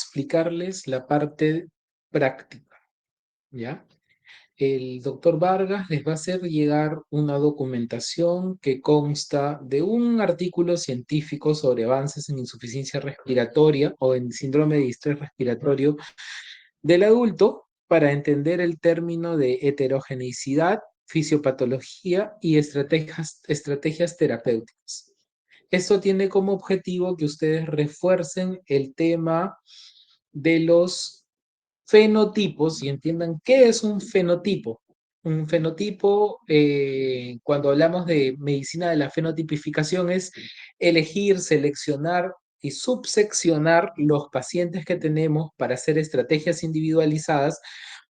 explicarles la parte práctica, ¿ya? El doctor Vargas les va a hacer llegar una documentación que consta de un artículo científico sobre avances en insuficiencia respiratoria o en síndrome de distrés respiratorio del adulto para entender el término de heterogeneidad, fisiopatología y estrategias terapéuticas. Esto tiene como objetivo que ustedes refuercen el tema de los fenotipos y entiendan qué es un fenotipo. Un fenotipo, cuando hablamos de medicina de la fenotipificación, es elegir, seleccionar y subseccionar los pacientes que tenemos para hacer estrategias individualizadas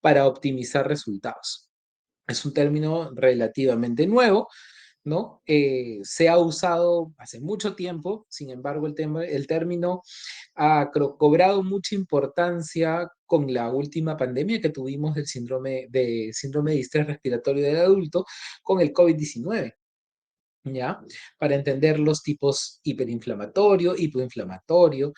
para optimizar resultados. Es un término relativamente nuevo, ¿no? Se ha usado hace mucho tiempo, sin embargo, el término ha cobrado mucha importancia con la última pandemia que tuvimos del síndrome de distrés respiratorio del adulto con el COVID-19, ¿ya? Para entender los tipos hiperinflamatorio, hipoinflamatorio,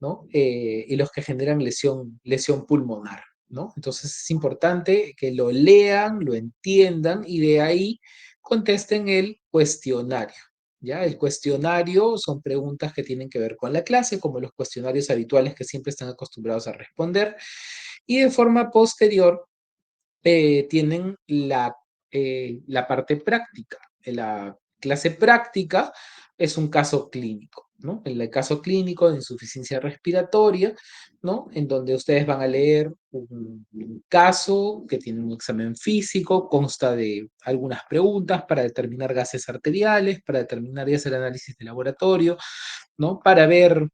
¿no? Y los que generan lesión pulmonar, ¿no? Entonces es importante que lo lean, lo entiendan y de ahí contesten el cuestionario. ¿Ya? El cuestionario son preguntas que tienen que ver con la clase, como los cuestionarios habituales que siempre están acostumbrados a responder. Y de forma posterior tienen la parte práctica. La clase práctica es un caso clínico, ¿no? En el caso clínico de insuficiencia respiratoria, ¿no? En donde ustedes van a leer un caso que tiene un examen físico, consta de algunas preguntas para determinar gases arteriales, para determinar y hacer análisis de laboratorio, ¿no? Para ver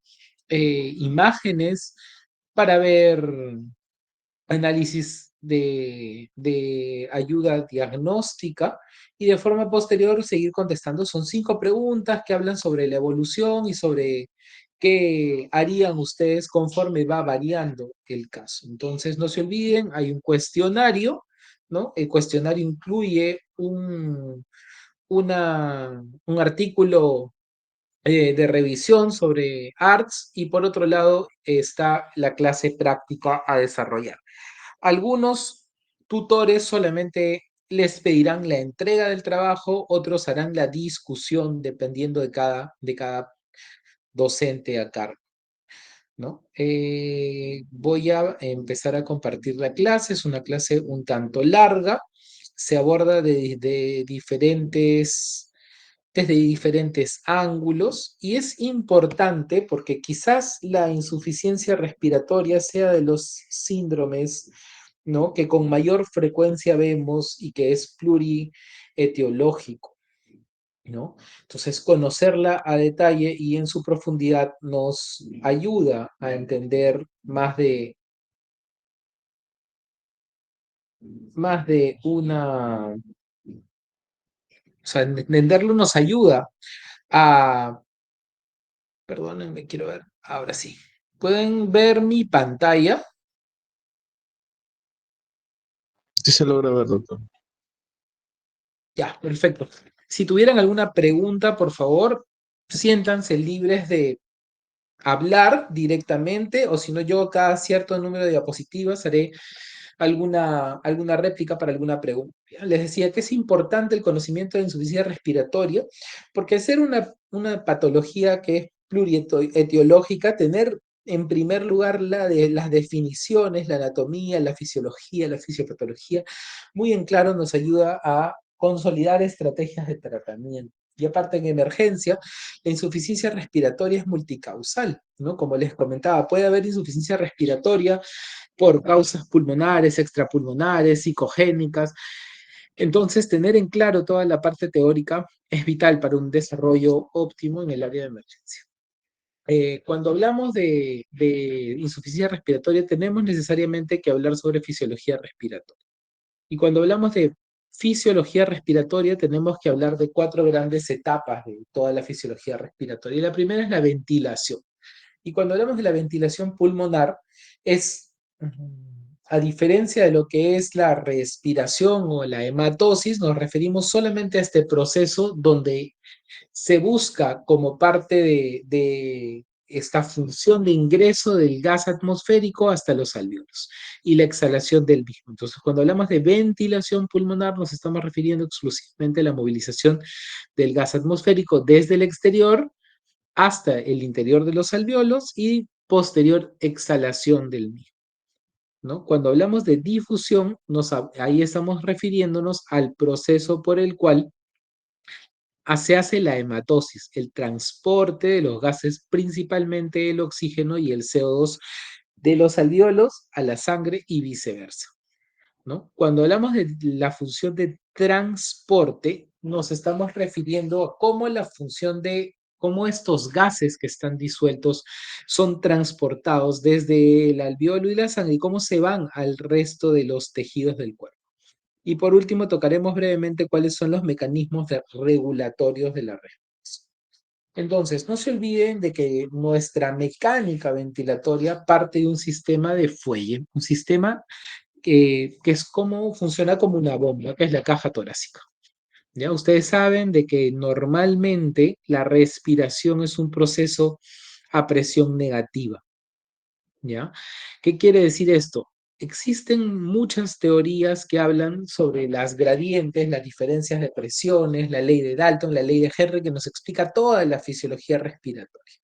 imágenes, para ver análisis de ayuda diagnóstica y de forma posterior seguir contestando. Son 5 preguntas que hablan sobre la evolución y sobre qué harían ustedes conforme va variando el caso. Entonces, no se olviden, hay un cuestionario, ¿no? El cuestionario incluye un artículo de revisión sobre ARTS y por otro lado está la clase práctica a desarrollar. Algunos tutores solamente les pedirán la entrega del trabajo, otros harán la discusión dependiendo de cada docente a cargo, ¿no? Voy a empezar a compartir la clase, es una clase un tanto larga, se aborda desde diferentes ángulos y es importante porque quizás la insuficiencia respiratoria sea de los síndromes, ¿no? Que con mayor frecuencia vemos y que es plurietiológico, ¿no? Entonces, conocerla a detalle y en su profundidad nos ayuda a entender más de una, o sea, entenderlo nos ayuda a, perdónenme, quiero ver, ahora sí. ¿Pueden ver mi pantalla? Sí se logra ver, doctor. Ya, perfecto. Si tuvieran alguna pregunta, por favor, siéntanse libres de hablar directamente o si no, yo cada cierto número de diapositivas haré alguna réplica para alguna pregunta. Les decía que es importante el conocimiento de insuficiencia respiratoria porque al ser una patología que es plurietiológica, tener en primer lugar las definiciones, la anatomía, la fisiología, la fisiopatología, muy en claro nos ayuda a consolidar estrategias de tratamiento. Y aparte en emergencia, la insuficiencia respiratoria es multicausal, ¿no? Como les comentaba, puede haber insuficiencia respiratoria por causas pulmonares, extrapulmonares, psicogénicas. Entonces, tener en claro toda la parte teórica es vital para un desarrollo óptimo en el área de emergencia. Cuando hablamos de insuficiencia respiratoria, tenemos necesariamente que hablar sobre fisiología respiratoria. Y cuando hablamos de fisiología respiratoria, tenemos que hablar de 4 grandes etapas de toda la fisiología respiratoria. Y la primera es la ventilación. Y cuando hablamos de la ventilación pulmonar, es, a diferencia de lo que es la respiración o la hematosis, nos referimos solamente a este proceso donde se busca como parte esta función de ingreso del gas atmosférico hasta los alvéolos y la exhalación del mismo. Entonces, cuando hablamos de ventilación pulmonar, nos estamos refiriendo exclusivamente a la movilización del gas atmosférico desde el exterior hasta el interior de los alvéolos y posterior exhalación del mismo. ¿No? Cuando hablamos de difusión, ahí estamos refiriéndonos al proceso por el cual se hace la hematosis, el transporte de los gases, principalmente el oxígeno y el CO2, de los alvéolos a la sangre y viceversa. ¿No? Cuando hablamos de la función de transporte, nos estamos refiriendo a cómo la función de cómo estos gases que están disueltos son transportados desde el alvéolo y la sangre y cómo se van al resto de los tejidos del cuerpo. Y por último, tocaremos brevemente cuáles son los mecanismos regulatorios de la respiración. Entonces, no se olviden de que nuestra mecánica ventilatoria parte de un sistema de fuelle, un sistema que es como funciona como una bomba, que es la caja torácica. ¿Ya? Ustedes saben de que normalmente la respiración es un proceso a presión negativa. ¿Ya? ¿Qué quiere decir esto? Existen muchas teorías que hablan sobre las gradientes, las diferencias de presiones, la ley de Dalton, la ley de Henry, que nos explica toda la fisiología respiratoria.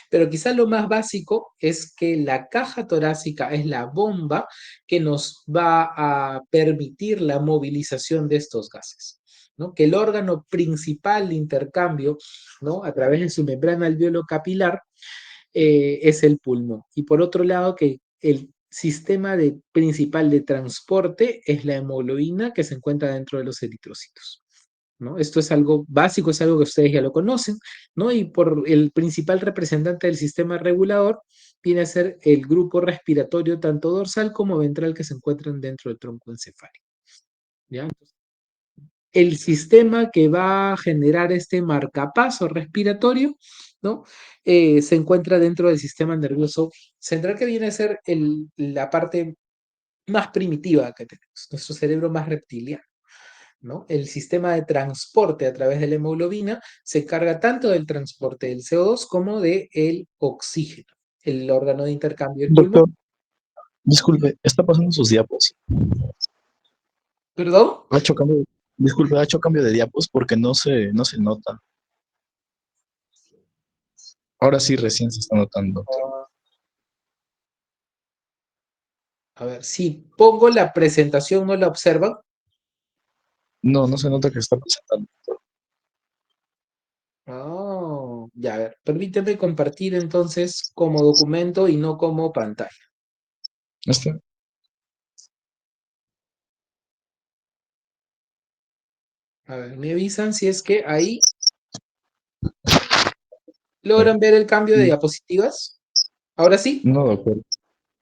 Pero quizás lo más básico es que la caja torácica es la bomba que nos va a permitir la movilización de estos gases. ¿No? Que el órgano principal de intercambio, ¿no? A través de su membrana alveolo-capilar, es el pulmón. Y por otro lado, que el sistema principal de transporte es la hemoglobina que se encuentra dentro de los eritrocitos. ¿No? Esto es algo básico, es algo que ustedes ya lo conocen, ¿no? Y por el principal representante del sistema regulador viene a ser el grupo respiratorio tanto dorsal como ventral que se encuentran dentro del tronco encefálico. ¿Ya? El sistema que va a generar este marcapaso respiratorio, ¿no? Se encuentra dentro del sistema nervioso central que viene a ser la parte más primitiva que tenemos, nuestro cerebro más reptiliano. ¿No? El sistema de transporte a través de la hemoglobina se encarga tanto del transporte del CO2 como del oxígeno, el órgano de intercambio del pulmón. Doctor, disculpe, ¿está pasando sus diapos? ¿Perdón? Ha hecho cambio, disculpe, ha hecho cambio de diapos porque no se nota. Ahora sí recién se está notando, doctor. A ver, si pongo la presentación, ¿no la observan? No se nota que está presentando. Oh, ya, a ver, permíteme compartir entonces como documento y no como pantalla. ¿Está? A ver, me avisan si es que ahí A ver. logran ver el cambio de diapositivas. ¿Ahora sí? No, doctor.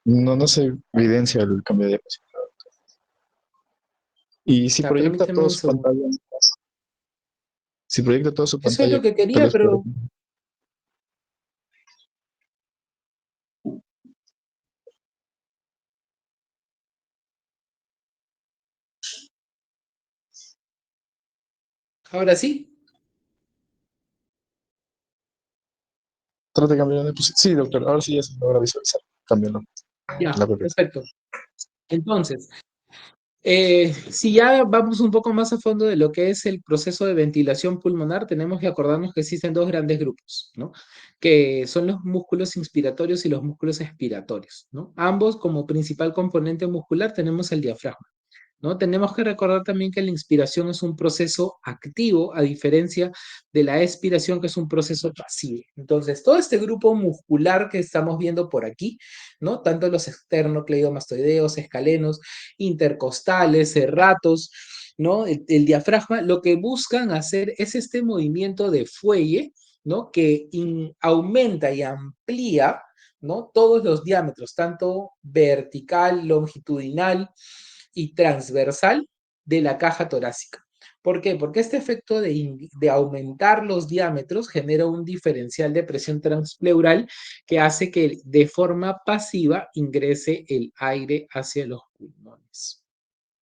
No se evidencia el cambio de diapositiva. Y si Ya, proyecta permíteme toda un su segundo. pantalla, si proyecta toda su Eso es pantalla, lo que tal quería, vez pueda. pero ahora sí. Trata de cambiar de diapositiva. Sí, doctor, ahora sí ya se logra visualizar. Cámbialo. Ya, La PP. perfecto. Entonces, si ya vamos un poco más a fondo de lo que es el proceso de ventilación pulmonar, tenemos que acordarnos que existen dos grandes grupos, ¿no? Que son los músculos inspiratorios y los músculos expiratorios, ¿no? Ambos como principal componente muscular tenemos el diafragma. ¿No? Tenemos que recordar también que la inspiración es un proceso activo, a diferencia de la expiración, que es un proceso pasivo. Entonces, todo este grupo muscular que estamos viendo por aquí, ¿no? Tanto los esternocleidomastoideos, escalenos, intercostales, serratos, ¿no? El diafragma, lo que buscan hacer es este movimiento de fuelle, ¿no? Que aumenta y amplía, ¿no? Todos los diámetros, tanto vertical, longitudinal, y transversal de la caja torácica. ¿Por qué? Porque este efecto de aumentar los diámetros genera un diferencial de presión transpleural que hace que de forma pasiva ingrese el aire hacia los pulmones.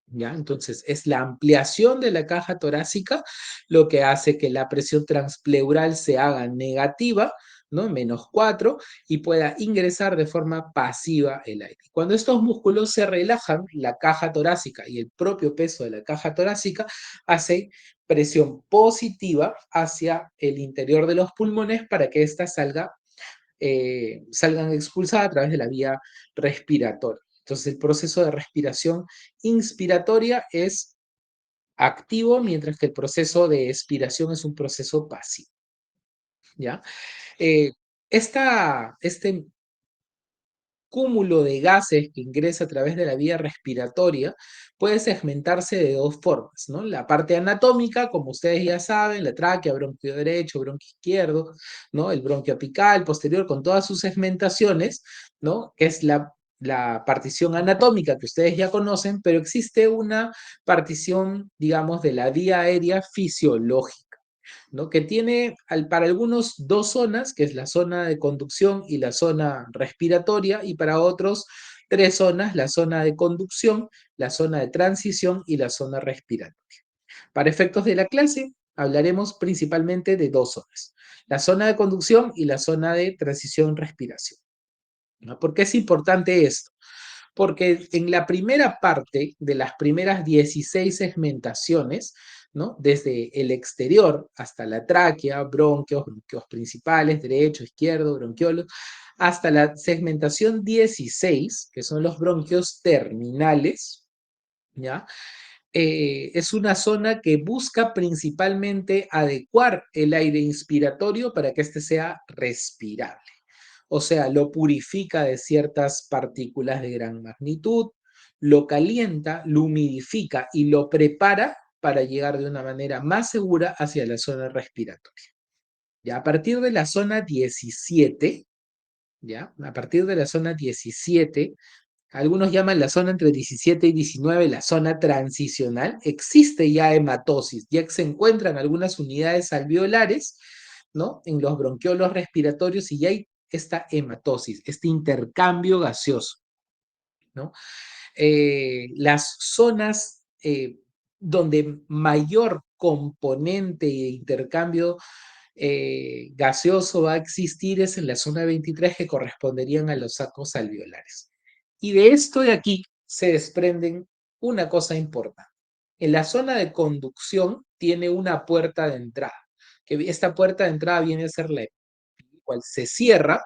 ¿Ya? Entonces, es la ampliación de la caja torácica lo que hace que la presión transpleural se haga negativa, ¿no? -4, y pueda ingresar de forma pasiva el aire. Cuando estos músculos se relajan, la caja torácica y el propio peso de la caja torácica hace presión positiva hacia el interior de los pulmones para que ésta salgan expulsadas a través de la vía respiratoria. Entonces, el proceso de respiración inspiratoria es activo, mientras que el proceso de expiración es un proceso pasivo, ¿ya? Eh, este cúmulo de gases que ingresa a través de la vía respiratoria puede segmentarse de dos formas, ¿no? La parte anatómica, como ustedes ya saben, la tráquea, bronquio derecho, bronquio izquierdo, ¿no? El bronquio apical, posterior, con todas sus segmentaciones, ¿no? Que es la partición anatómica que ustedes ya conocen, pero existe una partición, digamos, de la vía aérea fisiológica, ¿no? Que tiene para algunos dos zonas, que es la zona de conducción y la zona respiratoria, y para otros tres zonas, la zona de conducción, la zona de transición y la zona respiratoria. Para efectos de la clase, hablaremos principalmente de dos zonas, la zona de conducción y la zona de transición-respiración, ¿no? ¿Por qué es importante esto? Porque en la primera parte de las primeras 16 segmentaciones, ¿no? Desde el exterior hasta la tráquea, bronquios, bronquios principales, derecho, izquierdo, bronquiolos, hasta la segmentación 16, que son los bronquios terminales, ¿ya? Es una zona que busca principalmente adecuar el aire inspiratorio para que éste sea respirable. O sea, lo purifica de ciertas partículas de gran magnitud, lo calienta, lo humidifica y lo prepara para llegar de una manera más segura hacia la zona respiratoria. Ya a partir de la zona 17, ya, a partir de la zona 17, algunos llaman la zona entre 17 y 19 la zona transicional, existe ya hematosis, ya se encuentran algunas unidades alveolares, ¿no? En los bronquiolos respiratorios y ya hay esta hematosis, este intercambio gaseoso, ¿no? Las zonas donde mayor componente de intercambio gaseoso va a existir es en la zona 23, que corresponderían a los sacos alveolares. Y de esto de aquí se desprenden una cosa importante. En la zona de conducción tiene una puerta de entrada, que esta puerta de entrada viene a ser la cual se cierra,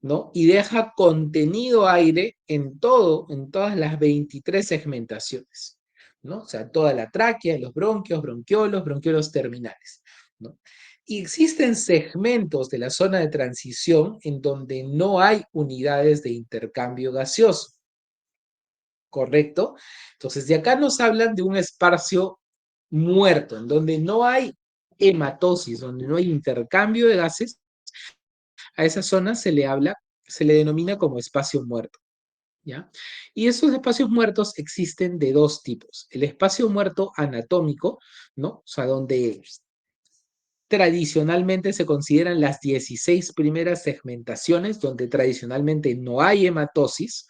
¿no? Y deja contenido aire en todas las 23 segmentaciones, ¿no? O sea, toda la tráquea, los bronquios, bronquiolos terminales, ¿no? Y existen segmentos de la zona de transición en donde no hay unidades de intercambio gaseoso, ¿correcto? Entonces, de acá nos hablan de un espacio muerto, en donde no hay hematosis, donde no hay intercambio de gases. A esa zona se le denomina como espacio muerto, ¿ya? Y esos espacios muertos existen de dos tipos. El espacio muerto anatómico, ¿no? O sea, donde tradicionalmente se consideran las 16 primeras segmentaciones, donde tradicionalmente no hay hematosis,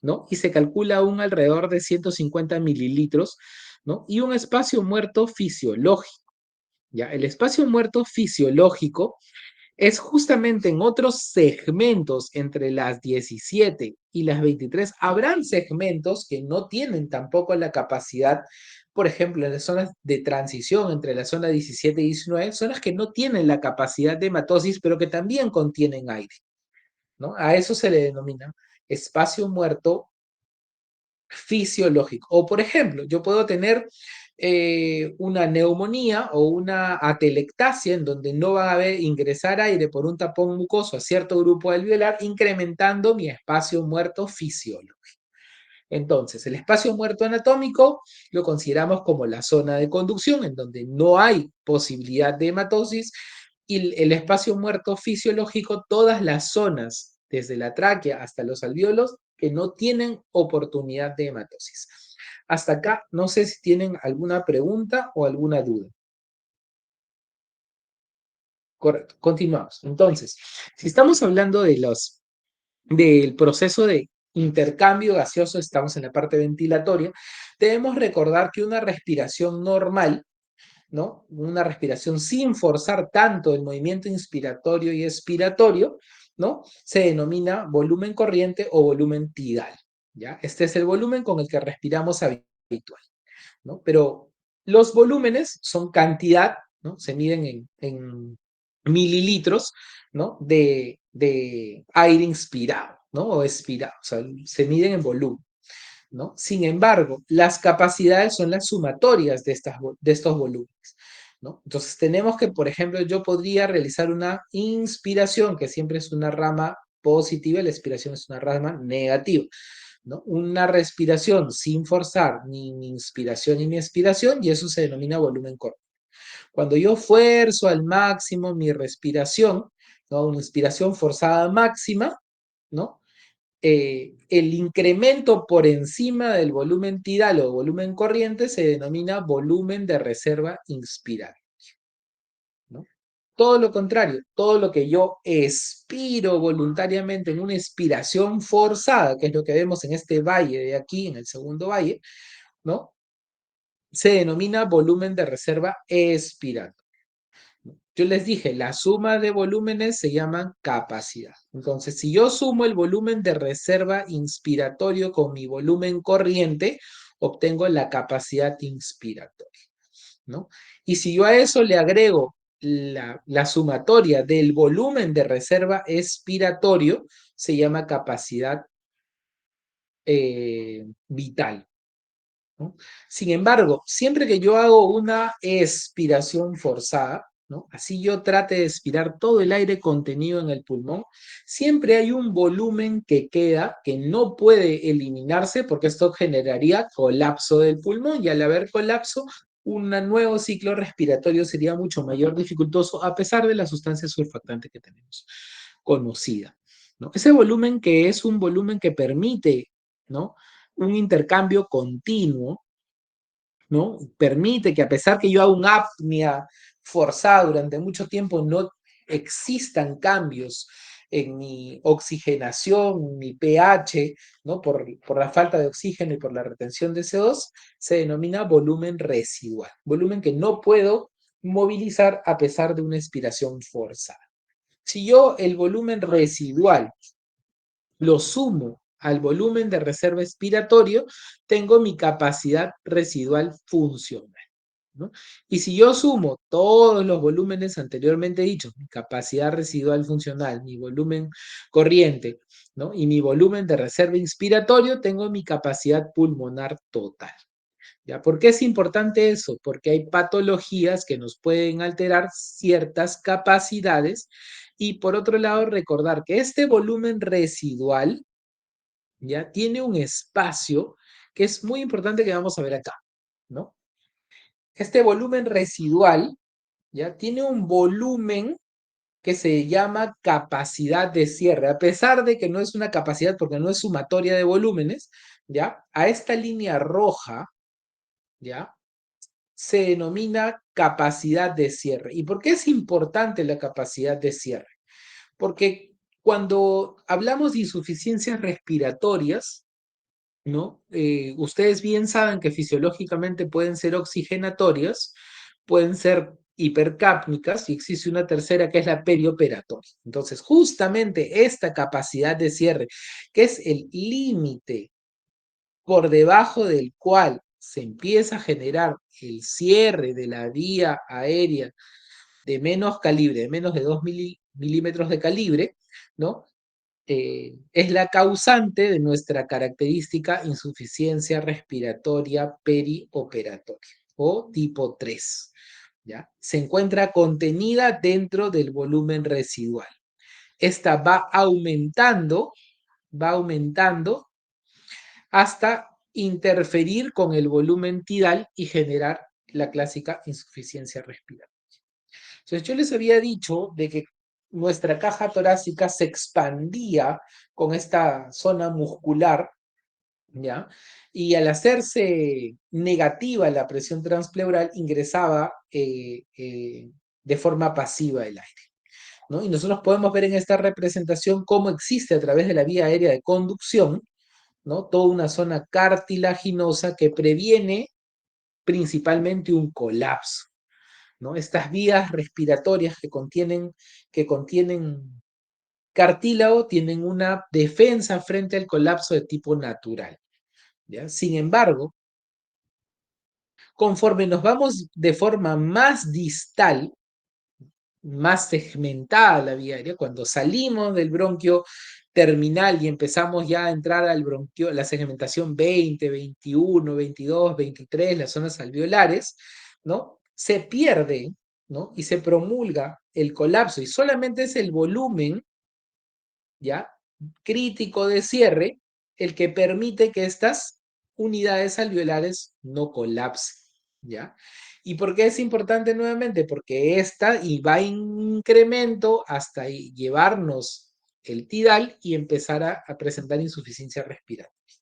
¿no? Y se calcula un alrededor de 150 mililitros, ¿no? Y un espacio muerto fisiológico, ¿ya? El espacio muerto fisiológico es justamente en otros segmentos entre las 17 y las 23. Habrán segmentos que no tienen tampoco la capacidad, por ejemplo, en las zonas de transición entre la zona 17 y 19, zonas que no tienen la capacidad de hematosis, pero que también contienen aire, ¿no? A eso se le denomina espacio muerto fisiológico. O, por ejemplo, yo puedo tener una neumonía o una atelectasia en donde no va a haber ingresar aire por un tapón mucoso a cierto grupo alveolar, incrementando mi espacio muerto fisiológico. Entonces, el espacio muerto anatómico lo consideramos como la zona de conducción, en donde no hay posibilidad de hematosis, y el espacio muerto fisiológico, todas las zonas, desde la tráquea hasta los alvéolos, que no tienen oportunidad de hematosis. Hasta acá, no sé si tienen alguna pregunta o alguna duda. Correcto, continuamos. Entonces, si estamos hablando del proceso de intercambio gaseoso, estamos en la parte ventilatoria, debemos recordar que una respiración normal, ¿no? Una respiración sin forzar tanto el movimiento inspiratorio y expiratorio, ¿no? Se denomina volumen corriente o volumen tidal, ¿ya? Este es el volumen con el que respiramos habitual, ¿no? Pero los volúmenes son cantidad, ¿no? Se miden en mililitros, ¿no? De aire inspirado, ¿no? O expirado, o sea, se miden en volumen, ¿no? Sin embargo, las capacidades son las sumatorias de estos volúmenes, ¿no? Entonces tenemos que, por ejemplo, yo podría realizar una inspiración, que siempre es una rama positiva, y la expiración es una rama negativa, ¿no? Una respiración sin forzar ni mi inspiración ni mi expiración, y eso se denomina volumen corto. Cuando yo fuerzo al máximo mi respiración, ¿no? Una inspiración forzada máxima, ¿no? El incremento por encima del volumen tidal o volumen corriente se denomina volumen de reserva inspirada, ¿no? Todo lo contrario, todo lo que yo expiro voluntariamente en una expiración forzada, que es lo que vemos en este valle de aquí, en el segundo valle, ¿no? Se denomina volumen de reserva expiratoria. Yo les dije, la suma de volúmenes se llama capacidad. Entonces, si yo sumo el volumen de reserva inspiratorio con mi volumen corriente, obtengo la capacidad inspiratoria, ¿no? Y si yo a eso le agrego la sumatoria del volumen de reserva expiratorio, se llama capacidad vital, ¿no? Sin embargo, siempre que yo hago una expiración forzada, ¿no? Así yo trate de expirar todo el aire contenido en el pulmón, siempre hay un volumen que queda que no puede eliminarse porque esto generaría colapso del pulmón y al haber colapso, un nuevo ciclo respiratorio sería mucho mayor dificultoso a pesar de la sustancia surfactante que tenemos conocida, ¿no? Ese volumen que es un volumen que permite, ¿no? Un intercambio continuo, ¿no? Permite que a pesar que yo haga una apnea forzada durante mucho tiempo, no existan cambios en mi oxigenación, mi pH, ¿no? Por la falta de oxígeno y por la retención de CO2, se denomina volumen residual, volumen que no puedo movilizar a pesar de una expiración forzada. Si yo el volumen residual lo sumo al volumen de reserva expiratorio, tengo mi capacidad residual funcional, ¿no? Y si yo sumo todos los volúmenes anteriormente dichos, mi capacidad residual funcional, mi volumen corriente, ¿no? Y mi volumen de reserva inspiratorio, tengo mi capacidad pulmonar total. ¿Ya? ¿Por qué es importante eso? Porque hay patologías que nos pueden alterar ciertas capacidades y por otro lado recordar que este volumen residual ya tiene un espacio que es muy importante que vamos a ver acá, ¿no? Este volumen residual ya tiene un volumen que se llama capacidad de cierre, a pesar de que no es una capacidad porque no es sumatoria de volúmenes, ¿ya? A esta línea roja, ¿ya? Se denomina capacidad de cierre. ¿Y por qué es importante la capacidad de cierre? Porque cuando hablamos de insuficiencias respiratorias, ¿no? Ustedes bien saben que fisiológicamente pueden ser oxigenatorias, pueden ser hipercápnicas y existe una tercera que es la perioperatoria. Entonces, justamente esta capacidad de cierre, que es el límite por debajo del cual se empieza a generar el cierre de la vía aérea de menos calibre, de menos de 2 milímetros de calibre, ¿no? Es la causante de nuestra característica insuficiencia respiratoria perioperatoria o tipo 3, ¿ya? Se encuentra contenida dentro del volumen residual. Esta va aumentando hasta interferir con el volumen tidal y generar la clásica insuficiencia respiratoria. Entonces yo les había dicho de que nuestra caja torácica se expandía con esta zona muscular, ¿ya? Y al hacerse negativa la presión transpleural, ingresaba de forma pasiva el aire, ¿no? Y nosotros podemos ver en esta representación cómo existe a través de la vía aérea de conducción, ¿no? Toda una zona cartilaginosa que previene principalmente un colapso. ¿no? Estas vías respiratorias que contienen cartílago tienen una defensa frente al colapso de tipo natural, ¿ya? Sin embargo, conforme nos vamos de forma más distal, más segmentada la vía aérea, cuando salimos del bronquio terminal y empezamos ya a entrar al bronquio, la segmentación 20, 21, 22, 23, las zonas alveolares, ¿no? Se pierde, ¿no? Y se promulga el colapso y solamente es el volumen, ¿ya? Crítico de cierre el que permite que estas unidades alveolares no colapsen, ¿ya? ¿Y por qué es importante nuevamente? Porque esta y va en incremento hasta llevarnos el tidal y empezar a presentar insuficiencia respiratoria,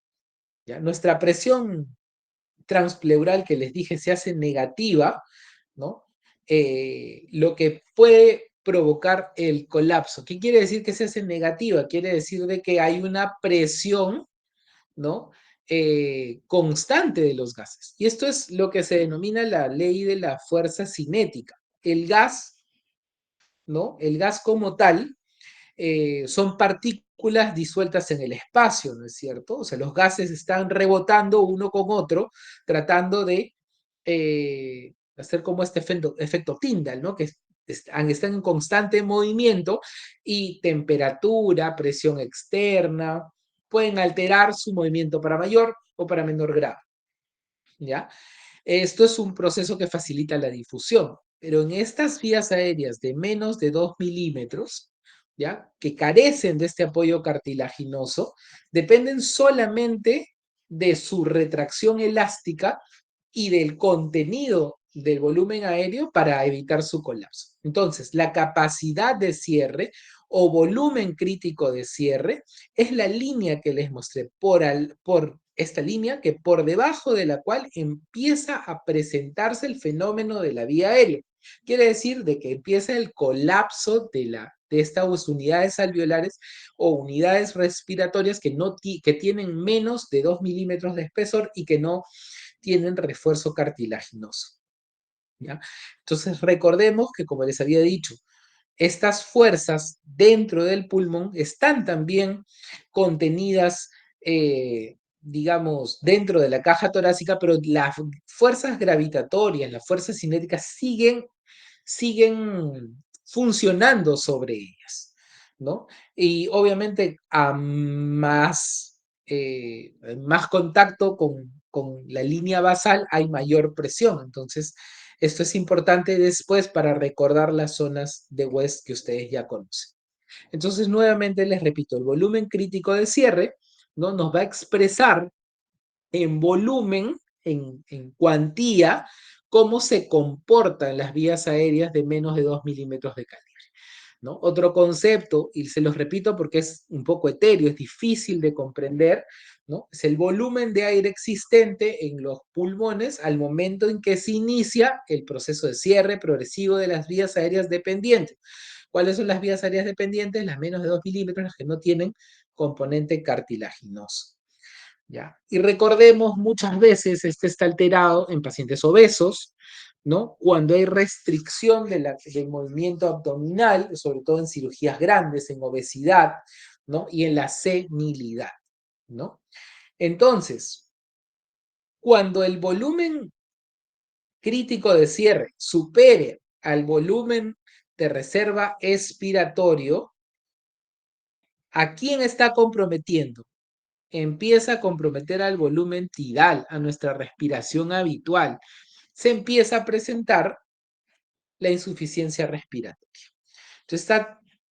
¿ya? Nuestra presión transpleural que les dije se hace negativa, ¿no? Lo que puede provocar el colapso. ¿Qué quiere decir que se hace negativa? Quiere decir de que hay una presión, ¿no? Constante de los gases. Y esto es lo que se denomina la ley de la fuerza cinética. El gas, ¿no? El gas como tal son partículas disueltas en el espacio, ¿no es cierto? O sea, los gases están rebotando uno con otro, tratando de hacer como este efecto Tyndall, ¿no? Que están en constante movimiento y temperatura, presión externa, pueden alterar su movimiento para mayor o para menor grado, ¿ya? Esto es un proceso que facilita la difusión, pero en estas vías aéreas de menos de 2 milímetros, ¿ya? Que carecen de este apoyo cartilaginoso, dependen solamente de su retracción elástica y del contenido del volumen aéreo para evitar su colapso. Entonces, la capacidad de cierre o volumen crítico de cierre es la línea que les mostré por esta línea que por debajo de la cual empieza a presentarse el fenómeno de la vía aérea. Quiere decir de que empieza el colapso de estas unidades alveolares o unidades respiratorias que tienen menos de 2 milímetros de espesor y que no tienen refuerzo cartilaginoso, ¿ya? Entonces recordemos que, como les había dicho, estas fuerzas dentro del pulmón están también contenidas, digamos, dentro de la caja torácica, pero las fuerzas gravitatorias, las fuerzas cinéticas siguen funcionando sobre ellas, ¿no? Y obviamente a más contacto con la línea basal hay mayor presión. Entonces, esto es importante después para recordar las zonas de West que ustedes ya conocen. Entonces, nuevamente les repito, el volumen crítico de cierre, ¿no? Nos va a expresar en volumen, en cuantía, cómo se comportan las vías aéreas de menos de 2 milímetros de calibre, ¿no? Otro concepto, y se los repito porque es un poco etéreo, es difícil de comprender, ¿no? Es el volumen de aire existente en los pulmones al momento en que se inicia el proceso de cierre progresivo de las vías aéreas dependientes. ¿Cuáles son las vías aéreas dependientes? Las menos de 2 milímetros, las que no tienen componente cartilaginoso, ¿ya? Y recordemos, muchas veces este está alterado en pacientes obesos, ¿no? Cuando hay restricción del movimiento abdominal, sobre todo en cirugías grandes, en obesidad, ¿no? Y en la senilidad, ¿no? Entonces, cuando el volumen crítico de cierre supere al volumen de reserva expiratorio, ¿a quién está comprometiendo? Empieza a comprometer al volumen tidal, a nuestra respiración habitual. Se empieza a presentar la insuficiencia respiratoria. Entonces,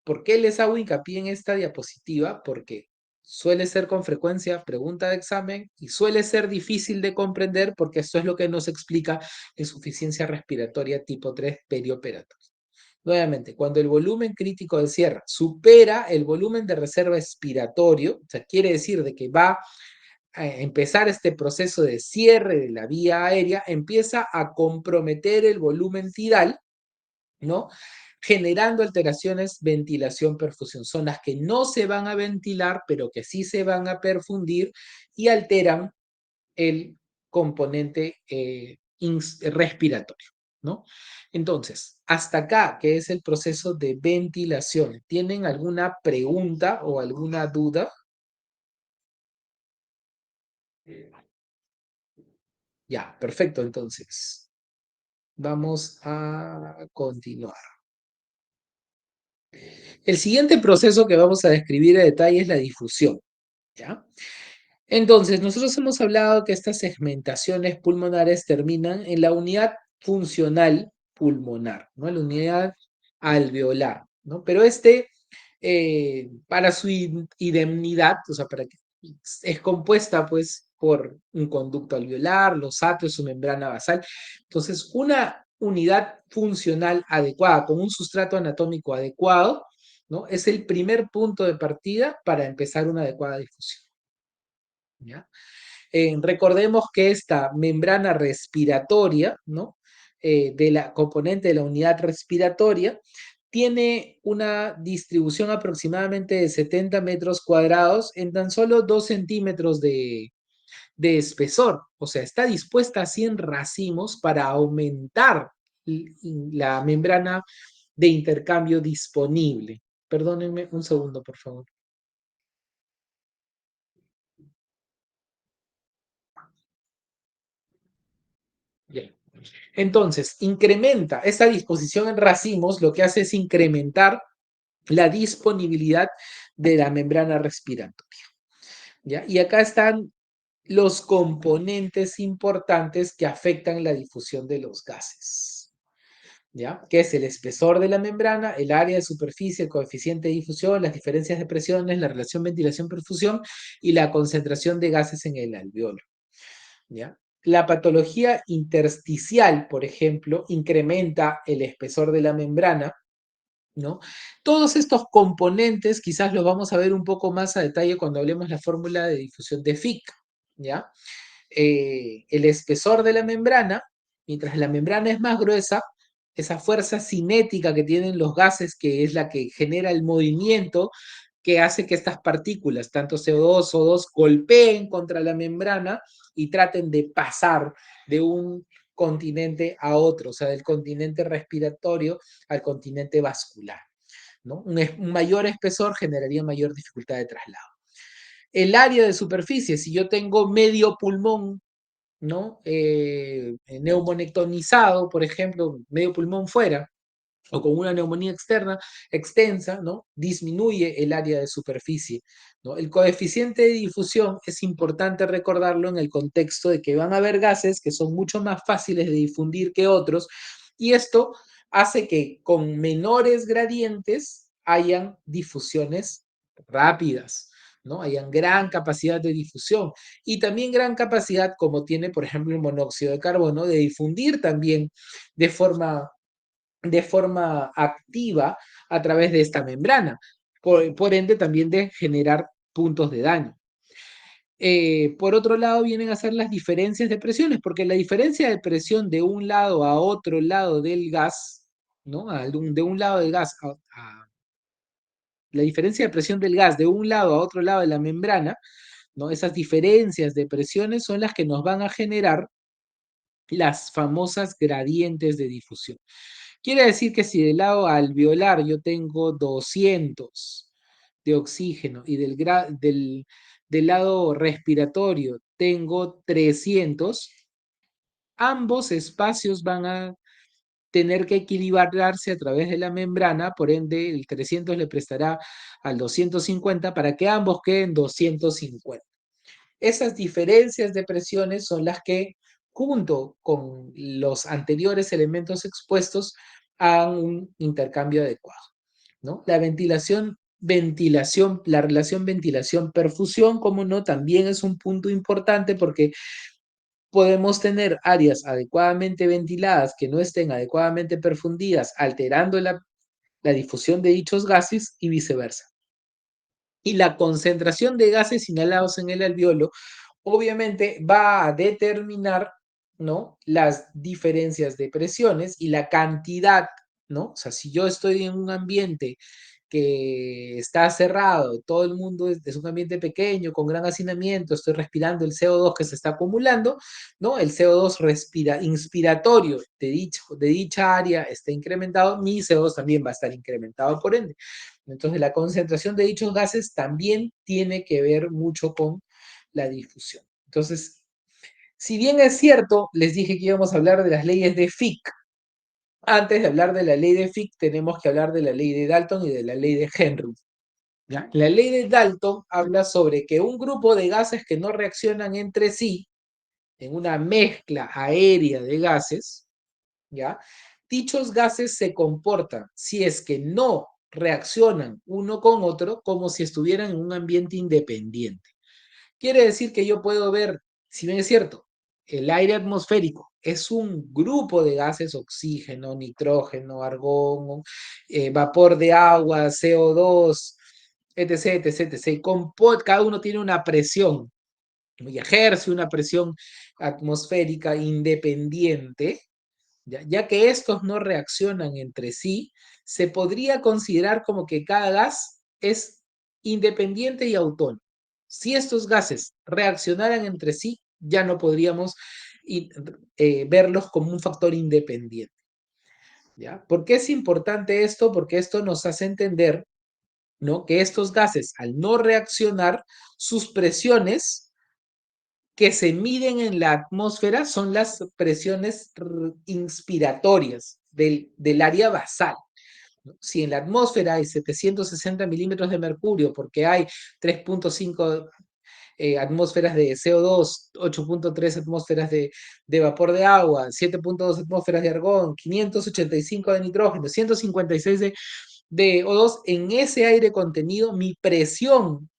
¿por qué les hago hincapié en esta diapositiva? Porque suele ser con frecuencia pregunta de examen y suele ser difícil de comprender porque esto es lo que nos explica insuficiencia respiratoria tipo 3 perioperatoria. Nuevamente, cuando el volumen crítico de cierre supera el volumen de reserva expiratorio, o sea, quiere decir de que va a empezar este proceso de cierre de la vía aérea, empieza a comprometer el volumen tidal, ¿no? Generando alteraciones ventilación-perfusión, zonas que no se van a ventilar, pero que sí se van a perfundir y alteran el componente respiratorio, ¿no? Entonces, hasta acá, que es el proceso de ventilación. ¿Tienen alguna pregunta o alguna duda? Ya, perfecto, entonces. Vamos a continuar. El siguiente proceso que vamos a describir a detalle es la difusión, ¿ya? Entonces, nosotros hemos hablado que estas segmentaciones pulmonares terminan en la unidad funcional pulmonar, ¿no? La unidad alveolar, ¿no? Pero para su indemnidad, o sea, para que es compuesta, pues, por un conducto alveolar, los atrios, su membrana basal. Entonces, una unidad funcional adecuada, con un sustrato anatómico adecuado, ¿no? Es el primer punto de partida para empezar una adecuada difusión, ¿ya? Recordemos que esta membrana respiratoria, ¿no? De la componente de la unidad respiratoria, tiene una distribución aproximadamente de 70 metros cuadrados en tan solo 2 centímetros de espesor. O sea, está dispuesta así en racimos para aumentar la membrana de intercambio disponible. Perdónenme un segundo, por favor. Bien. Entonces, incrementa esta disposición en racimos, lo que hace es incrementar la disponibilidad de la membrana respiratoria, ¿ya? Y acá están los componentes importantes que afectan la difusión de los gases, ¿ya? Que es el espesor de la membrana, el área de superficie, el coeficiente de difusión, las diferencias de presiones, la relación ventilación-perfusión y la concentración de gases en el alveolo, ¿ya? La patología intersticial, por ejemplo, incrementa el espesor de la membrana, ¿no? Todos estos componentes quizás los vamos a ver un poco más a detalle cuando hablemos la fórmula de difusión de Fick, ¿ya? El espesor de la membrana, mientras la membrana es más gruesa, esa fuerza cinética que tienen los gases, que es la que genera el movimiento que hace que estas partículas, tanto CO2 o 2, golpeen contra la membrana y traten de pasar de un continente a otro, o sea, del continente respiratorio al continente vascular, ¿no? Un mayor espesor generaría mayor dificultad de traslado. El área de superficie, si yo tengo medio pulmón, ¿no? Neumonectonizado, por ejemplo, medio pulmón fuera, o con una neumonía externa extensa, ¿no? Disminuye el área de superficie, ¿no? El coeficiente de difusión es importante recordarlo en el contexto de que van a haber gases que son mucho más fáciles de difundir que otros, y esto hace que con menores gradientes hayan difusiones rápidas, ¿no? Hayan gran capacidad de difusión y también gran capacidad, como tiene, por ejemplo, el monóxido de carbono, de difundir también de forma activa a través de esta membrana, por ende también de generar puntos de daño. Por otro lado, vienen a ser las diferencias de presiones, porque la diferencia de presión de un lado a otro lado del gas, ¿no? De un lado del gas la diferencia de presión del gas de un lado a otro lado de la membrana, ¿no? Esas diferencias de presiones son las que nos van a generar las famosas gradientes de difusión. Quiere decir que si del lado alveolar yo tengo 200 de oxígeno y del lado respiratorio tengo 300, ambos espacios van a tener que equilibrarse a través de la membrana, por ende el 300 le prestará al 250 para que ambos queden 250. Esas diferencias de presiones son las que, junto con los anteriores elementos expuestos, hagan un intercambio adecuado, ¿no? La relación ventilación-perfusión, como no, también es un punto importante porque podemos tener áreas adecuadamente ventiladas que no estén adecuadamente perfundidas, alterando la difusión de dichos gases y viceversa. Y la concentración de gases inhalados en el alveolo obviamente va a determinar, ¿no? Las diferencias de presiones y la cantidad, ¿no? O sea, si yo estoy en un ambiente que está cerrado, todo el mundo es un ambiente pequeño, con gran hacinamiento, estoy respirando el CO2 que se está acumulando, ¿no? El CO2 inspiratorio de dicha área está incrementado, mi CO2 también va a estar incrementado por ende. Entonces, la concentración de dichos gases también tiene que ver mucho con la difusión. Entonces, si bien es cierto, les dije que íbamos a hablar de las leyes de Fick. Antes de hablar de la ley de Fick, tenemos que hablar de la ley de Dalton y de la ley de Henry. ¿Ya? La ley de Dalton habla sobre que un grupo de gases que no reaccionan entre sí, en una mezcla aérea de gases, ¿ya? Dichos gases se comportan, si es que no reaccionan uno con otro, como si estuvieran en un ambiente independiente. Quiere decir que yo puedo ver, si bien es cierto, el aire atmosférico es un grupo de gases, oxígeno, nitrógeno, argón, vapor de agua, CO2, etc., etc., etc. Cada uno tiene una presión y ejerce una presión atmosférica independiente, ya que estos no reaccionan entre sí, se podría considerar como que cada gas es independiente y autónomo. Si estos gases reaccionaran entre sí, ya no podríamos verlos como un factor independiente. ¿Ya? ¿Por qué es importante esto? Porque esto nos hace entender, ¿no?, que estos gases, al no reaccionar, sus presiones que se miden en la atmósfera son las presiones inspiratorias del área basal. Si en la atmósfera hay 760 milímetros de mercurio, porque hay 3.5 atmósferas de CO2, 8.3 atmósferas de vapor de agua, 7.2 atmósferas de argón, 585 de nitrógeno, 156 de O2, en ese aire contenido, mi presión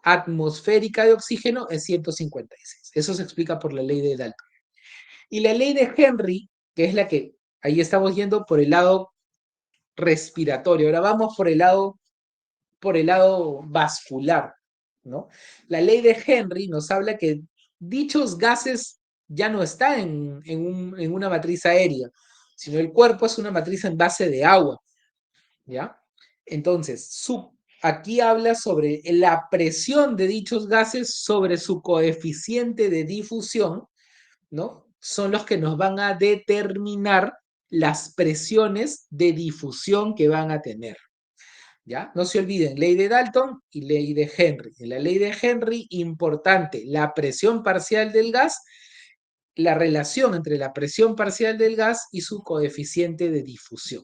atmosférica de oxígeno es 156. Eso se explica por la ley de Dalton. Y la ley de Henry, que es la que ahí estamos yendo por el lado respiratorio. Ahora vamos por el lado vascular, ¿no? La ley de Henry nos habla que dichos gases ya no están en una matriz aérea, sino el cuerpo es una matriz en base de agua, ¿ya? Entonces, aquí habla sobre la presión de dichos gases sobre su coeficiente de difusión, ¿no? Son los que nos van a determinar las presiones de difusión que van a tener. ¿Ya? No se olviden, ley de Dalton y ley de Henry. En la ley de Henry, importante, la presión parcial del gas, la relación entre la presión parcial del gas y su coeficiente de difusión.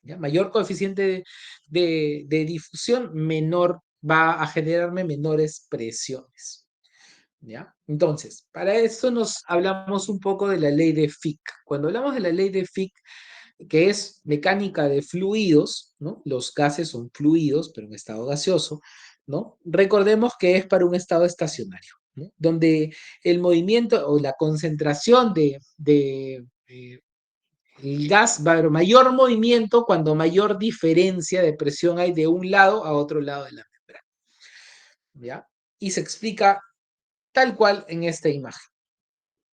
¿Ya? Mayor coeficiente de difusión, menor va a generarme menores presiones. ¿Ya? Entonces, para eso nos hablamos un poco de la ley de Fick. Cuando hablamos de la ley de Fick, que es mecánica de fluidos, ¿no? Los gases son fluidos, pero en estado gaseoso, ¿no? Recordemos que es para un estado estacionario, ¿no? Donde el movimiento o la concentración el gas va a haber mayor movimiento cuando mayor diferencia de presión hay de un lado a otro lado de la membrana, ¿ya? Y se explica tal cual en esta imagen.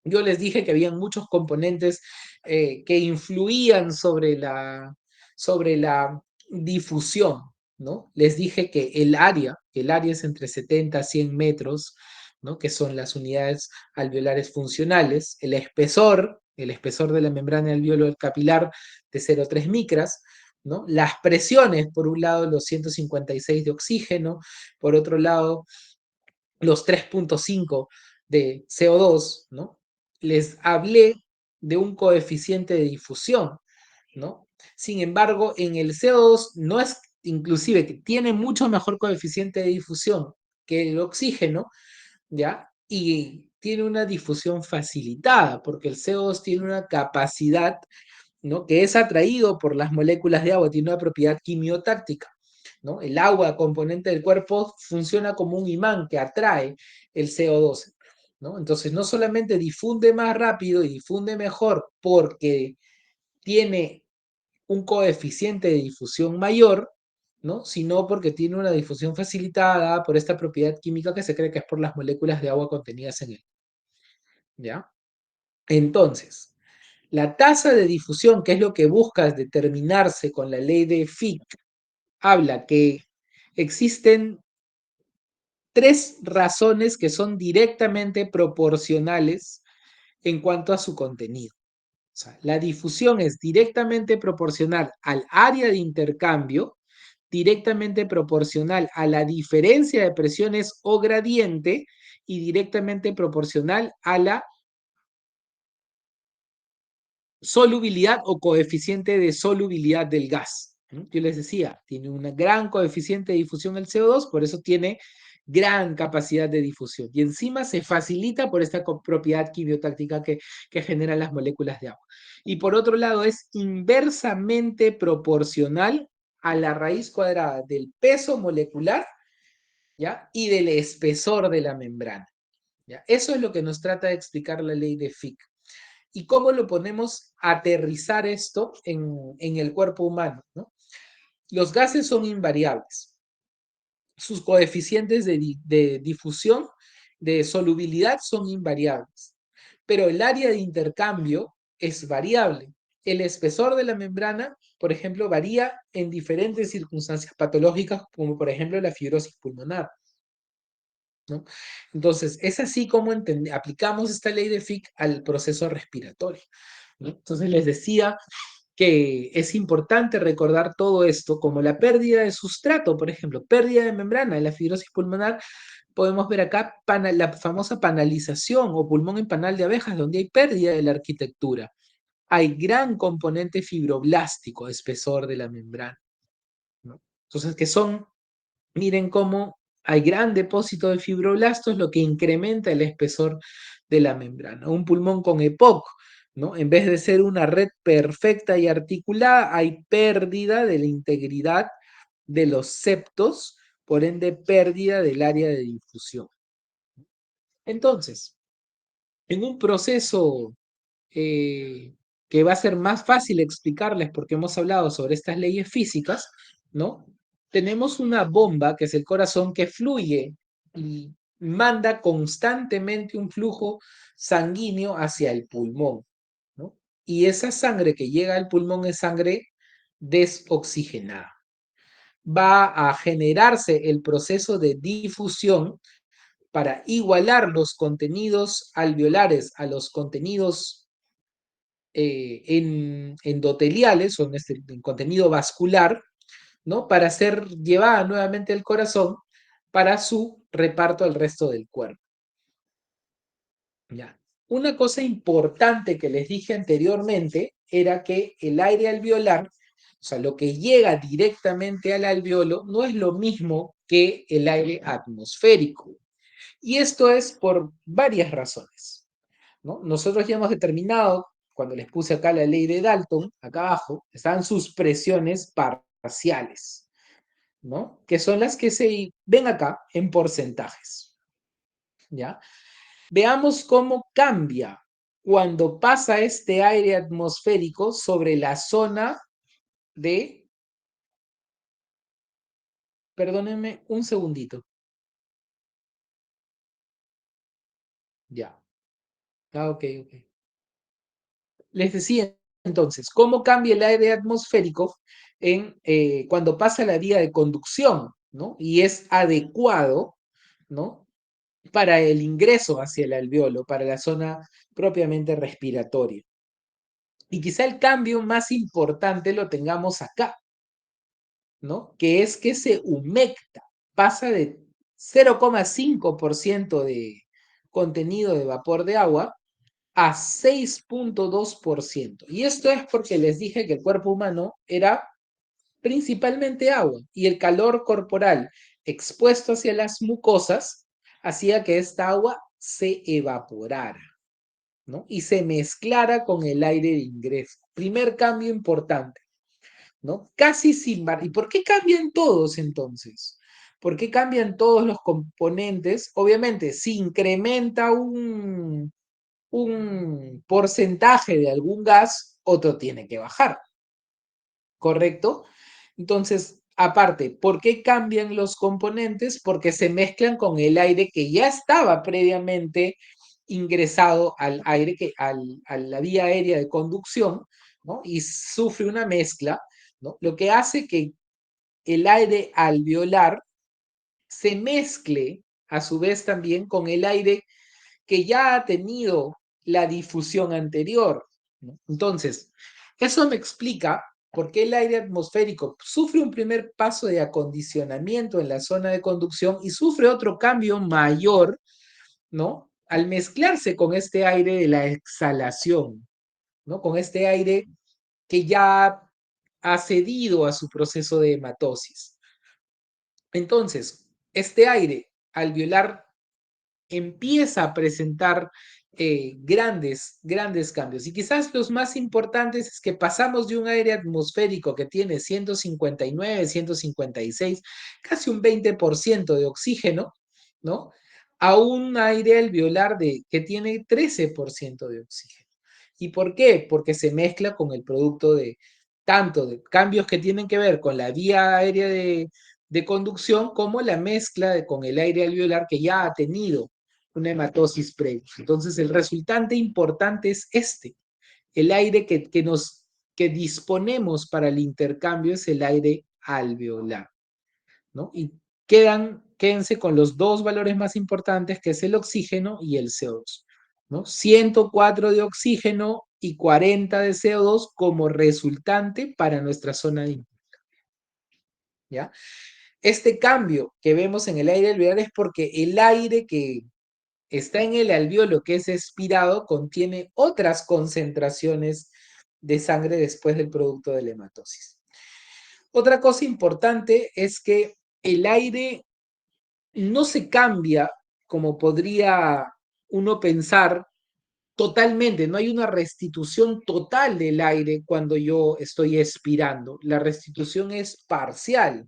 Yo les dije que habían muchos componentes que influían sobre la difusión, ¿no? Les dije que el área es entre 70 a 100 metros, ¿no? Que son las unidades alveolares funcionales, el espesor de la membrana alveolar capilar de 0,3 micras, ¿no? Las presiones, por un lado, los 156 de oxígeno, por otro lado, los 3.5 de CO2, ¿no? Les hablé de un coeficiente de difusión, ¿no? Sin embargo, en el CO2 no es, inclusive, que tiene mucho mejor coeficiente de difusión que el oxígeno, ¿ya? Y tiene una difusión facilitada, porque el CO2 tiene una capacidad, ¿no?, que es atraído por las moléculas de agua, tiene una propiedad quimiotáctica, ¿no? El agua, componente del cuerpo, funciona como un imán que atrae el CO2, ¿no? Entonces, no solamente difunde más rápido y difunde mejor porque tiene un coeficiente de difusión mayor, ¿no?, sino porque tiene una difusión facilitada por esta propiedad química que se cree que es por las moléculas de agua contenidas en él, ¿ya? Entonces, la tasa de difusión, que es lo que buscas determinarse con la ley de Fick, habla que existen 3 razones que son directamente proporcionales en cuanto a su contenido. O sea, la difusión es directamente proporcional al área de intercambio, directamente proporcional a la diferencia de presiones o gradiente y directamente proporcional a la solubilidad o coeficiente de solubilidad del gas. Yo les decía, tiene un gran coeficiente de difusión el CO2, por eso tiene gran capacidad de difusión. Y encima se facilita por esta propiedad quimiotáctica que generan las moléculas de agua. Y por otro lado, es inversamente proporcional a la raíz cuadrada del peso molecular, ¿ya? Y del espesor de la membrana, ¿ya? Eso es lo que nos trata de explicar la ley de Fick. ¿Y cómo lo ponemos a aterrizar esto en el cuerpo humano, ¿no? Los gases son invariables. Sus coeficientes de difusión, de solubilidad son invariables. Pero el área de intercambio es variable. El espesor de la membrana, por ejemplo, varía en diferentes circunstancias patológicas, como por ejemplo la fibrosis pulmonar, ¿no? Entonces, es así como aplicamos esta ley de Fick al proceso respiratorio, ¿no? Entonces, les decía que es importante recordar todo esto, como la pérdida de sustrato, por ejemplo, pérdida de membrana en la fibrosis pulmonar. Podemos ver acá la famosa panalización o pulmón en panal de abejas, donde hay pérdida de la arquitectura. Hay gran componente fibroblástico, espesor de la membrana, ¿no? Entonces, que son, miren cómo hay gran depósito de fibroblastos, lo que incrementa el espesor de la membrana. Un pulmón con EPOC, ¿no? En vez de ser una red perfecta y articulada, hay pérdida de la integridad de los septos, por ende pérdida del área de difusión. Entonces, en un proceso eh, que va a ser más fácil explicarles porque hemos hablado sobre estas leyes físicas, ¿no? Tenemos una bomba que es el corazón que fluye y manda constantemente un flujo sanguíneo hacia el pulmón, ¿no? Y esa sangre que llega al pulmón es sangre desoxigenada. Va a generarse el proceso de difusión para igualar los contenidos alveolares a los contenidos endoteliales o en contenido vascular, ¿no? Para ser llevada nuevamente al corazón para su reparto al resto del cuerpo. Ya. Una cosa importante que les dije anteriormente era que el aire alveolar, o sea, lo que llega directamente al alveolo, no es lo mismo que el aire atmosférico. Y esto es por varias razones, ¿no? Nosotros ya hemos determinado, cuando les puse acá la ley de Dalton, acá abajo, están sus presiones parciales, ¿no? Que son las que se ven acá en porcentajes, ¿ya? Veamos cómo cambia cuando pasa este aire atmosférico sobre la zona de... Perdónenme un segundito. Ya. Ah, ok, ok. Les decía entonces, ¿cómo cambia el aire atmosférico cuando pasa la vía de conducción, ¿no? Y es adecuado, ¿no? Para el ingreso hacia el alveolo, para la zona propiamente respiratoria. Y quizá el cambio más importante lo tengamos acá, ¿no? Que es que se humecta, pasa de 0,5% de contenido de vapor de agua a 6,2%. Y esto es porque les dije que el cuerpo humano era principalmente agua y el calor corporal expuesto hacia las mucosas hacía que esta agua se evaporara, ¿no? Y se mezclara con el aire de ingreso. Primer cambio importante, ¿no? Casi sin... ¿Y por qué cambian todos entonces? ¿Por qué cambian todos los componentes? Obviamente, si incrementa un porcentaje de algún gas, otro tiene que bajar, ¿correcto? Entonces, aparte, ¿por qué cambian los componentes? Porque se mezclan con el aire que ya estaba previamente ingresado al aire, a la vía aérea de conducción, ¿no? Y sufre una mezcla, ¿no? Lo que hace que el aire alveolar se mezcle a su vez también con el aire que ya ha tenido la difusión anterior, ¿no? Entonces, eso me explica por qué el aire atmosférico sufre un primer paso de acondicionamiento en la zona de conducción y sufre otro cambio mayor, ¿no? Al mezclarse con este aire de la exhalación, ¿no? Con este aire que ya ha cedido a su proceso de hematosis. Entonces, este aire alveolar empieza a presentar grandes cambios. Y quizás los más importantes es que pasamos de un aire atmosférico que tiene 159, 156, casi un 20% de oxígeno, ¿no? A un aire alveolar que tiene 13% de oxígeno. ¿Y por qué? Porque se mezcla con el producto de tanto de cambios que tienen que ver con la vía aérea de conducción como la mezcla con el aire alveolar que ya ha tenido una hematosis previa. Entonces, el resultante importante es este. El aire que disponemos para el intercambio es el aire alveolar, ¿no? Y quédense con los dos valores más importantes, que es el oxígeno y el CO2, ¿no? 104 de oxígeno y 40 de CO2 como resultante para nuestra zona de impacto, ¿ya? Este cambio que vemos en el aire alveolar es porque el aire que está en el alveolo que es expirado contiene otras concentraciones de sangre después del producto de la hematosis. Otra cosa importante es que el aire no se cambia como podría uno pensar totalmente, no hay una restitución total del aire cuando yo estoy expirando, la restitución es parcial,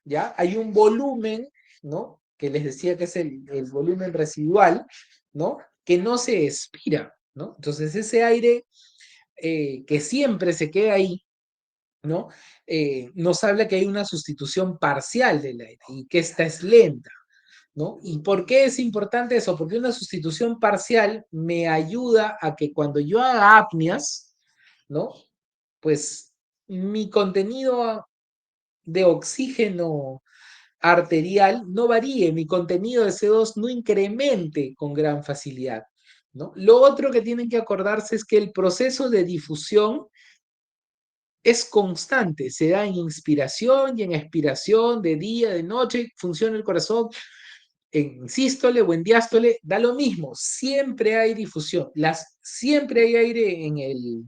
¿ya? Hay un volumen, ¿no? Que les decía que es el volumen residual, ¿no? Que no se expira, ¿no? Entonces ese aire que siempre se queda ahí, ¿no? Nos habla que hay una sustitución parcial del aire y que esta es lenta, ¿no? ¿Y por qué es importante eso? Porque una sustitución parcial me ayuda a que cuando yo haga apneas, ¿no? Pues mi contenido de oxígeno arterial no varíe, mi contenido de CO2 no incremente con gran facilidad, ¿no? Lo otro que tienen que acordarse es que el proceso de difusión es constante, se da en inspiración y en expiración, de día, de noche, funciona el corazón, en sístole o en diástole, da lo mismo, siempre hay difusión, siempre hay aire en el,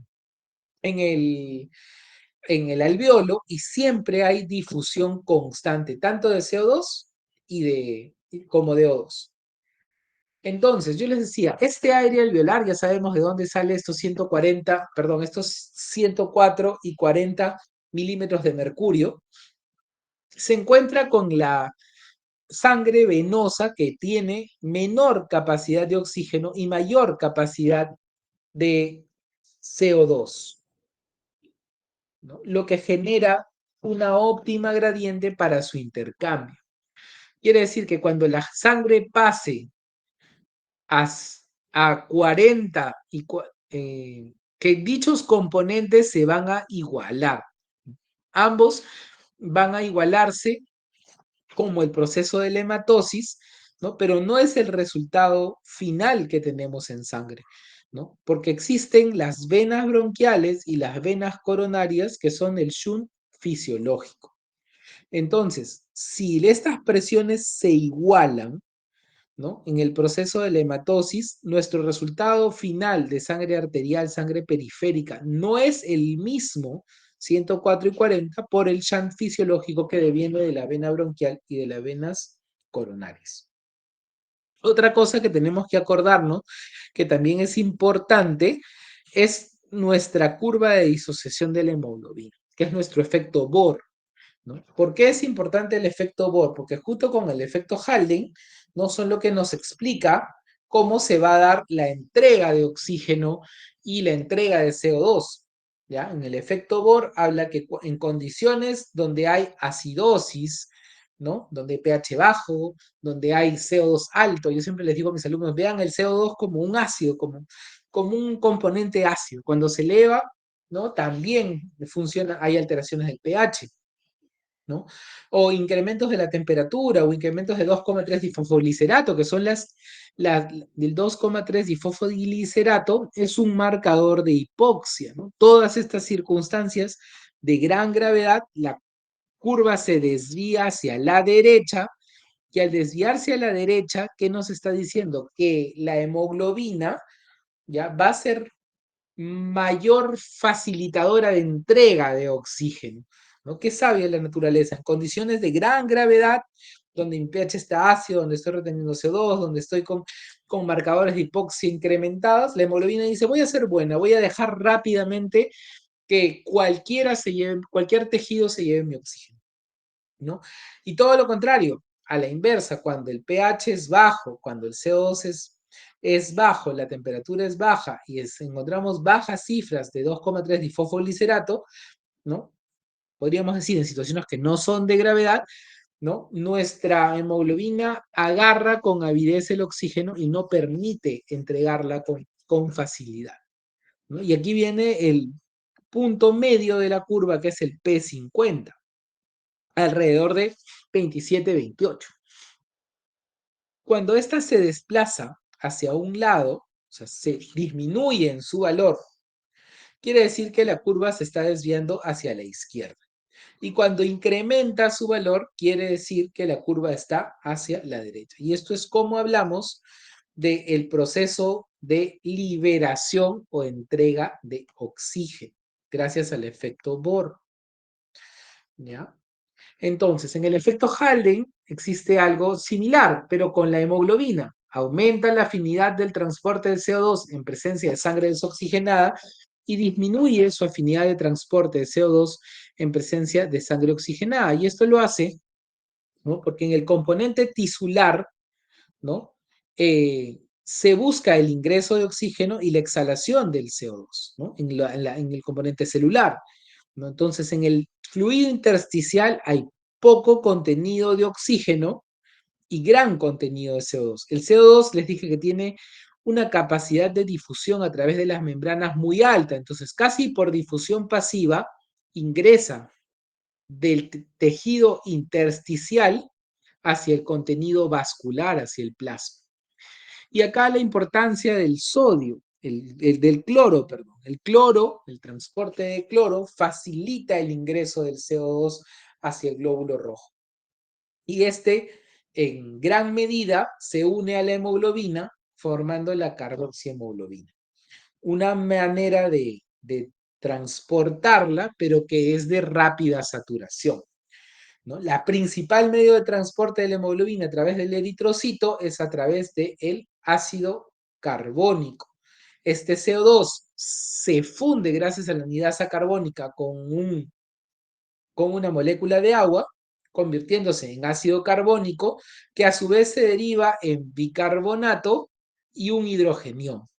en el alveolo y siempre hay difusión constante, tanto de CO2 como de O2. Entonces, yo les decía, este aire alveolar, ya sabemos de dónde sale estos 140, perdón, estos 104 y 40 milímetros de mercurio, se encuentra con la sangre venosa que tiene menor capacidad de oxígeno y mayor capacidad de CO2, ¿no? Lo que genera una óptima gradiente para su intercambio. Quiere decir que cuando la sangre pase a, a 40 que dichos componentes se van a igualar. Ambos van a igualarse como el proceso de la hematosis, ¿no? Pero no es el resultado final que tenemos en sangre, ¿no? Porque existen las venas bronquiales y las venas coronarias que son el shunt fisiológico. Entonces, si estas presiones se igualan, ¿no? En el proceso de la hematosis, nuestro resultado final de sangre arterial, sangre periférica, no es el mismo 104 y 40 por el shunt fisiológico que deviene de la vena bronquial y de las venas coronarias. Otra cosa que tenemos que acordarnos, que también es importante, es nuestra curva de disociación de la hemoglobina, que es nuestro efecto Bohr, ¿no? ¿Por qué es importante el efecto Bohr? Porque justo con el efecto Haldane, no son lo que nos explica cómo se va a dar la entrega de oxígeno y la entrega de CO2. ¿Ya? En el efecto Bohr habla que en condiciones donde hay acidosis, ¿no? Donde hay pH bajo, donde hay CO2 alto, yo siempre les digo a mis alumnos, vean el CO2 como un ácido, como un componente ácido. Cuando se eleva, ¿no? También funciona, hay alteraciones del pH. ¿no? O incrementos de la temperatura o incrementos de 2,3 difosfoglicerato, que son del 2,3 difosfoglicerato, es un marcador de hipoxia, ¿no? Todas estas circunstancias de gran gravedad, la curva se desvía hacia la derecha y al desviarse a la derecha, ¿qué nos está diciendo? Que la hemoglobina ya va a ser mayor facilitadora de entrega de oxígeno, ¿no? ¿Qué sabe la naturaleza? En condiciones de gran gravedad, donde mi pH está ácido, donde estoy reteniendo CO2, donde estoy con marcadores de hipoxia incrementados, la hemoglobina dice, voy a ser buena, voy a dejar rápidamente que cualquier tejido se lleve mi oxígeno, ¿no? Y todo lo contrario, a la inversa, cuando el pH es bajo, cuando el CO2 es bajo, la temperatura es baja y encontramos bajas cifras de 2,3 difosfoglicerato, ¿no? Podríamos decir en situaciones que no son de gravedad, ¿no? Nuestra hemoglobina agarra con avidez el oxígeno y no permite entregarla con facilidad, ¿no? Y aquí viene el punto medio de la curva, que es el P50, alrededor de 27-28. Cuando ésta se desplaza hacia un lado, o sea, se disminuye en su valor, quiere decir que la curva se está desviando hacia la izquierda. Y cuando incrementa su valor, quiere decir que la curva está hacia la derecha. Y esto es como hablamos del proceso de liberación o entrega de oxígeno, gracias al efecto Bohr. ¿Ya? Entonces, en el efecto Haldane existe algo similar, pero con la hemoglobina. Aumenta la afinidad del transporte del CO2 en presencia de sangre desoxigenada y disminuye su afinidad de transporte de CO2 en presencia de sangre oxigenada. Y esto lo hace, ¿no? Porque en el componente tisular, ¿no? Se busca el ingreso de oxígeno y la exhalación del CO2, ¿no? En el componente celular, ¿no? Entonces, en el fluido intersticial hay poco contenido de oxígeno y gran contenido de CO2. El CO2 les dije que tiene una capacidad de difusión a través de las membranas muy alta, entonces casi por difusión pasiva ingresa del tejido intersticial hacia el contenido vascular, hacia el plasma. Y acá la importancia del sodio, del cloro, perdón. El cloro, el transporte de cloro, facilita el ingreso del CO2 hacia el glóbulo rojo. Y este, en gran medida, se une a la hemoglobina formando la carboxihemoglobina. Una manera de transportarla, pero que es de rápida saturación, ¿no? La principal medio de transporte de la hemoglobina a través del eritrocito es a través del ácido carbónico. Este CO2 se funde gracias a la anidasa carbónica con una molécula de agua, convirtiéndose en ácido carbónico, que a su vez se deriva en bicarbonato y un hidrogenión.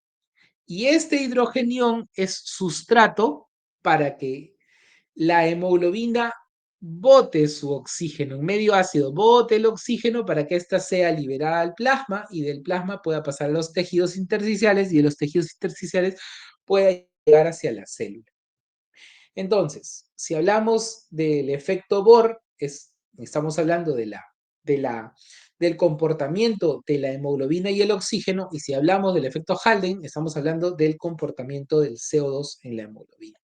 Y este hidrogenión es sustrato para que la hemoglobina bote su oxígeno en medio ácido, bote el oxígeno para que ésta sea liberada al plasma y del plasma pueda pasar a los tejidos intersticiales y de los tejidos intersticiales pueda llegar hacia la célula. Entonces, si hablamos del efecto Bohr, estamos hablando del comportamiento de la hemoglobina y el oxígeno, y si hablamos del efecto Haldane, estamos hablando del comportamiento del CO2 en la hemoglobina,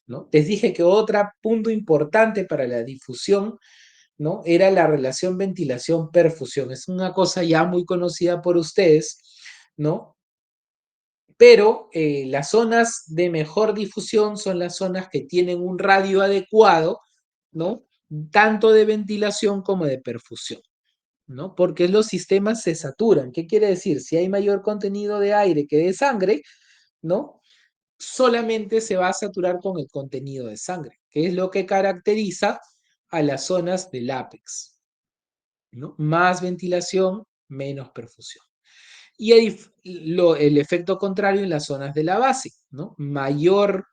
¿no? Les dije que otro punto importante para la difusión, ¿no? Era la relación ventilación-perfusión. Es una cosa ya muy conocida por ustedes, ¿no? Pero las zonas de mejor difusión son las zonas que tienen un radio adecuado, ¿no? Tanto de ventilación como de perfusión, ¿no? Porque los sistemas se saturan. ¿Qué quiere decir? Si hay mayor contenido de aire que de sangre, ¿no? Solamente se va a saturar con el contenido de sangre, que es lo que caracteriza a las zonas del ápex, ¿no? Más ventilación, menos perfusión. Y el efecto contrario en las zonas de la base, ¿no? Mayor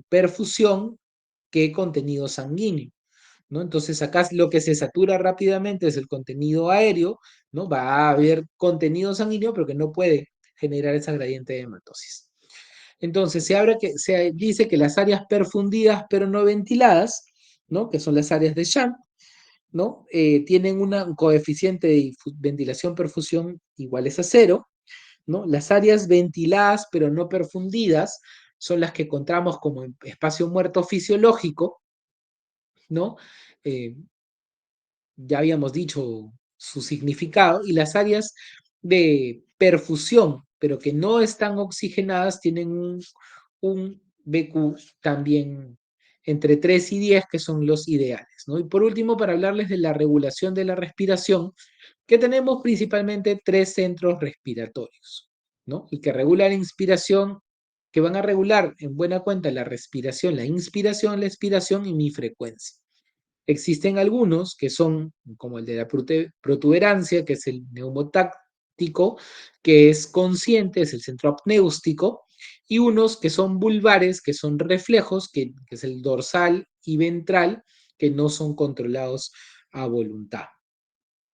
perfusión que contenido sanguíneo, ¿no? Entonces acá lo que se satura rápidamente es el contenido aéreo, ¿no? Va a haber contenido sanguíneo, pero que no puede generar esa gradiente de hematosis. Entonces se dice que las áreas perfundidas pero no ventiladas, ¿no? Que son las áreas de Shank, ¿no? Tienen un coeficiente de ventilación-perfusión iguales a cero, ¿no? Las áreas ventiladas pero no perfundidas son las que encontramos como espacio muerto fisiológico, ¿no? Eh, ya habíamos dicho su significado, y las áreas de perfusión, pero que no están oxigenadas, tienen un BQ también entre 3 y 10, que son los ideales, ¿no? Y por último, para hablarles de la regulación de la respiración, que tenemos principalmente 3 centros respiratorios, ¿no? Y que regulan la inspiración, que van a regular en buena cuenta la respiración, la inspiración, la expiración y mi frecuencia. Existen algunos que son como el de la protuberancia, que es el neumotáctico, que es consciente, es el centro apnéustico, y unos que son vulvares, que son reflejos, que es el dorsal y ventral, que no son controlados a voluntad.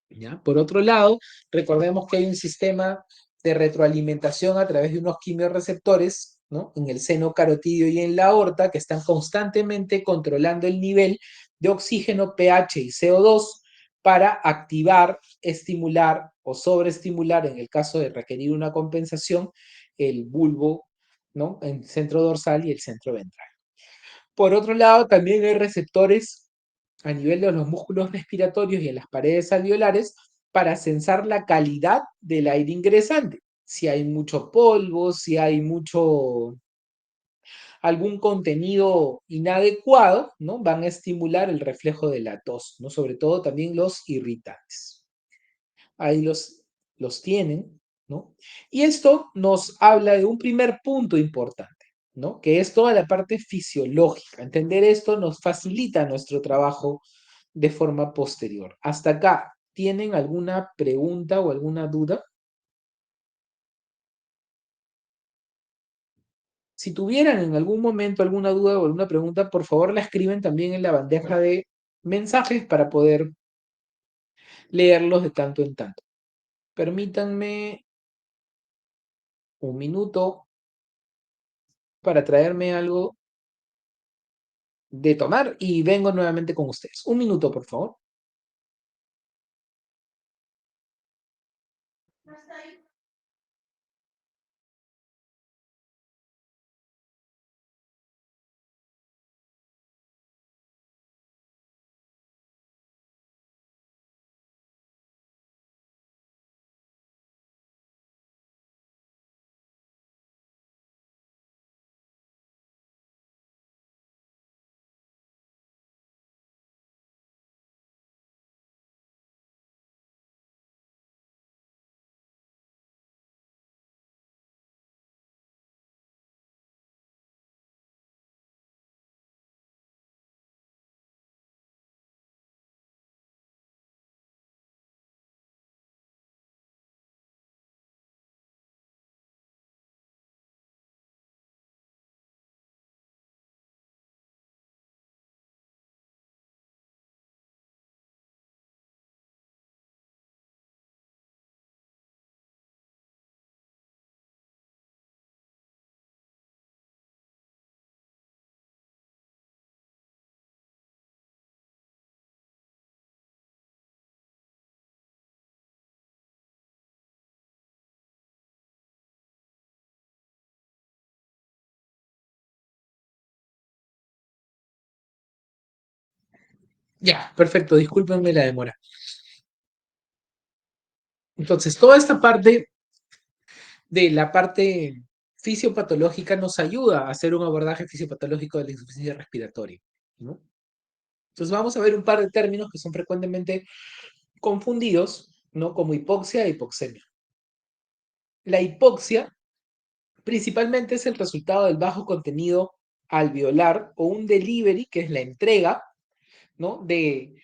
¿Ya? Por otro lado, recordemos que hay un sistema de retroalimentación a través de unos quimiorreceptores, ¿no? En el seno carotidio y en la aorta, que están constantemente controlando el nivel de oxígeno, pH y CO2 para activar, estimular o sobreestimular, en el caso de requerir una compensación, el bulbo, ¿no? El centro dorsal y el centro ventral. Por otro lado, también hay receptores a nivel de los músculos respiratorios y en las paredes alveolares para sensar la calidad del aire ingresante. Si hay mucho polvo, si hay algún contenido inadecuado, ¿no? Van a estimular el reflejo de la tos, ¿no? Sobre todo también los irritantes. Ahí los tienen, ¿no? Y esto nos habla de un primer punto importante, ¿no? Que es toda la parte fisiológica. Entender esto nos facilita nuestro trabajo de forma posterior. Hasta acá, ¿tienen alguna pregunta o alguna duda? Si tuvieran en algún momento alguna duda o alguna pregunta, por favor la escriben también en la bandeja de mensajes para poder leerlos de tanto en tanto. Permítanme un minuto para traerme algo de tomar y vengo nuevamente con ustedes. Un minuto, por favor. Ya, perfecto. Discúlpenme la demora. Entonces, toda esta parte de la parte fisiopatológica nos ayuda a hacer un abordaje fisiopatológico de la insuficiencia respiratoria, ¿no? Entonces, vamos a ver un par de términos que son frecuentemente confundidos, ¿no? Como hipoxia e hipoxemia. La hipoxia principalmente es el resultado del bajo contenido alveolar o un delivery, que es la entrega, ¿no? De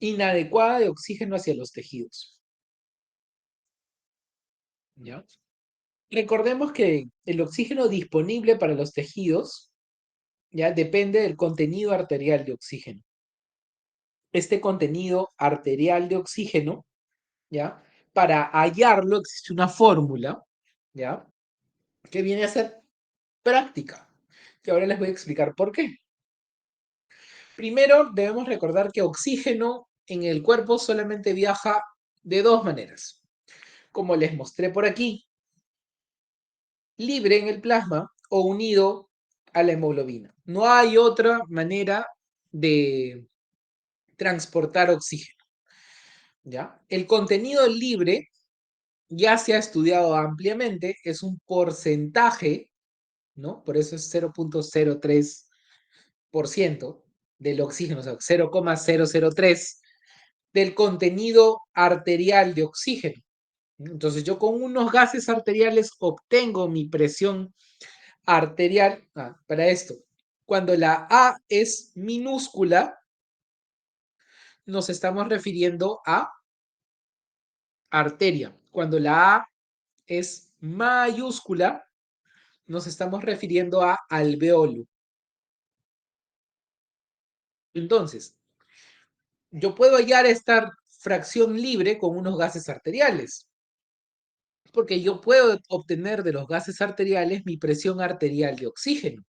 inadecuada de oxígeno hacia los tejidos, ¿ya? Recordemos que el oxígeno disponible para los tejidos, ¿ya? Depende del contenido arterial de oxígeno. Este contenido arterial de oxígeno, ¿ya? Para hallarlo existe una fórmula, ¿ya? Que viene a ser práctica, que ahora les voy a explicar por qué. Primero, debemos recordar que oxígeno en el cuerpo solamente viaja de dos maneras. Como les mostré por aquí, libre en el plasma o unido a la hemoglobina. No hay otra manera de transportar oxígeno, ¿ya? El contenido libre ya se ha estudiado ampliamente, es un porcentaje, ¿no? Por eso es 0,03% del oxígeno, o sea, 0,003 del contenido arterial de oxígeno. Entonces yo con unos gases arteriales obtengo mi presión arterial. Para esto, cuando la A es minúscula, nos estamos refiriendo a arteria. Cuando la A es mayúscula, nos estamos refiriendo a alveolo. Entonces, yo puedo hallar esta fracción libre con unos gases arteriales, porque yo puedo obtener de los gases arteriales mi presión arterial de oxígeno,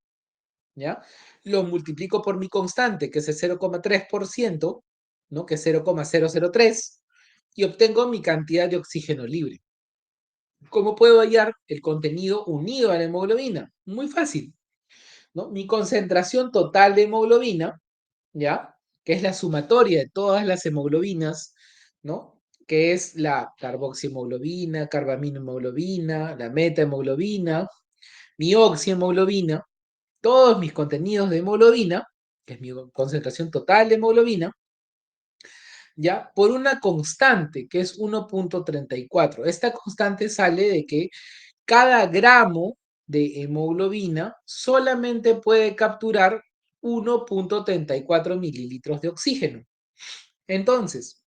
¿ya? Lo multiplico por mi constante, que es el 0,3%, ¿no? Que es 0,003, y obtengo mi cantidad de oxígeno libre. ¿Cómo puedo hallar el contenido unido a la hemoglobina? Muy fácil, ¿no? Mi concentración total de hemoglobina, ¿ya? Que es la sumatoria de todas las hemoglobinas, ¿no? Que es la carboxihemoglobina, carbaminohemoglobina, la metahemoglobina, mi oxihemoglobina, todos mis contenidos de hemoglobina, que es mi concentración total de hemoglobina, ¿ya? Por una constante, que es 1,34. Esta constante sale de que cada gramo de hemoglobina solamente puede capturar 1,34 mililitros de oxígeno. Entonces,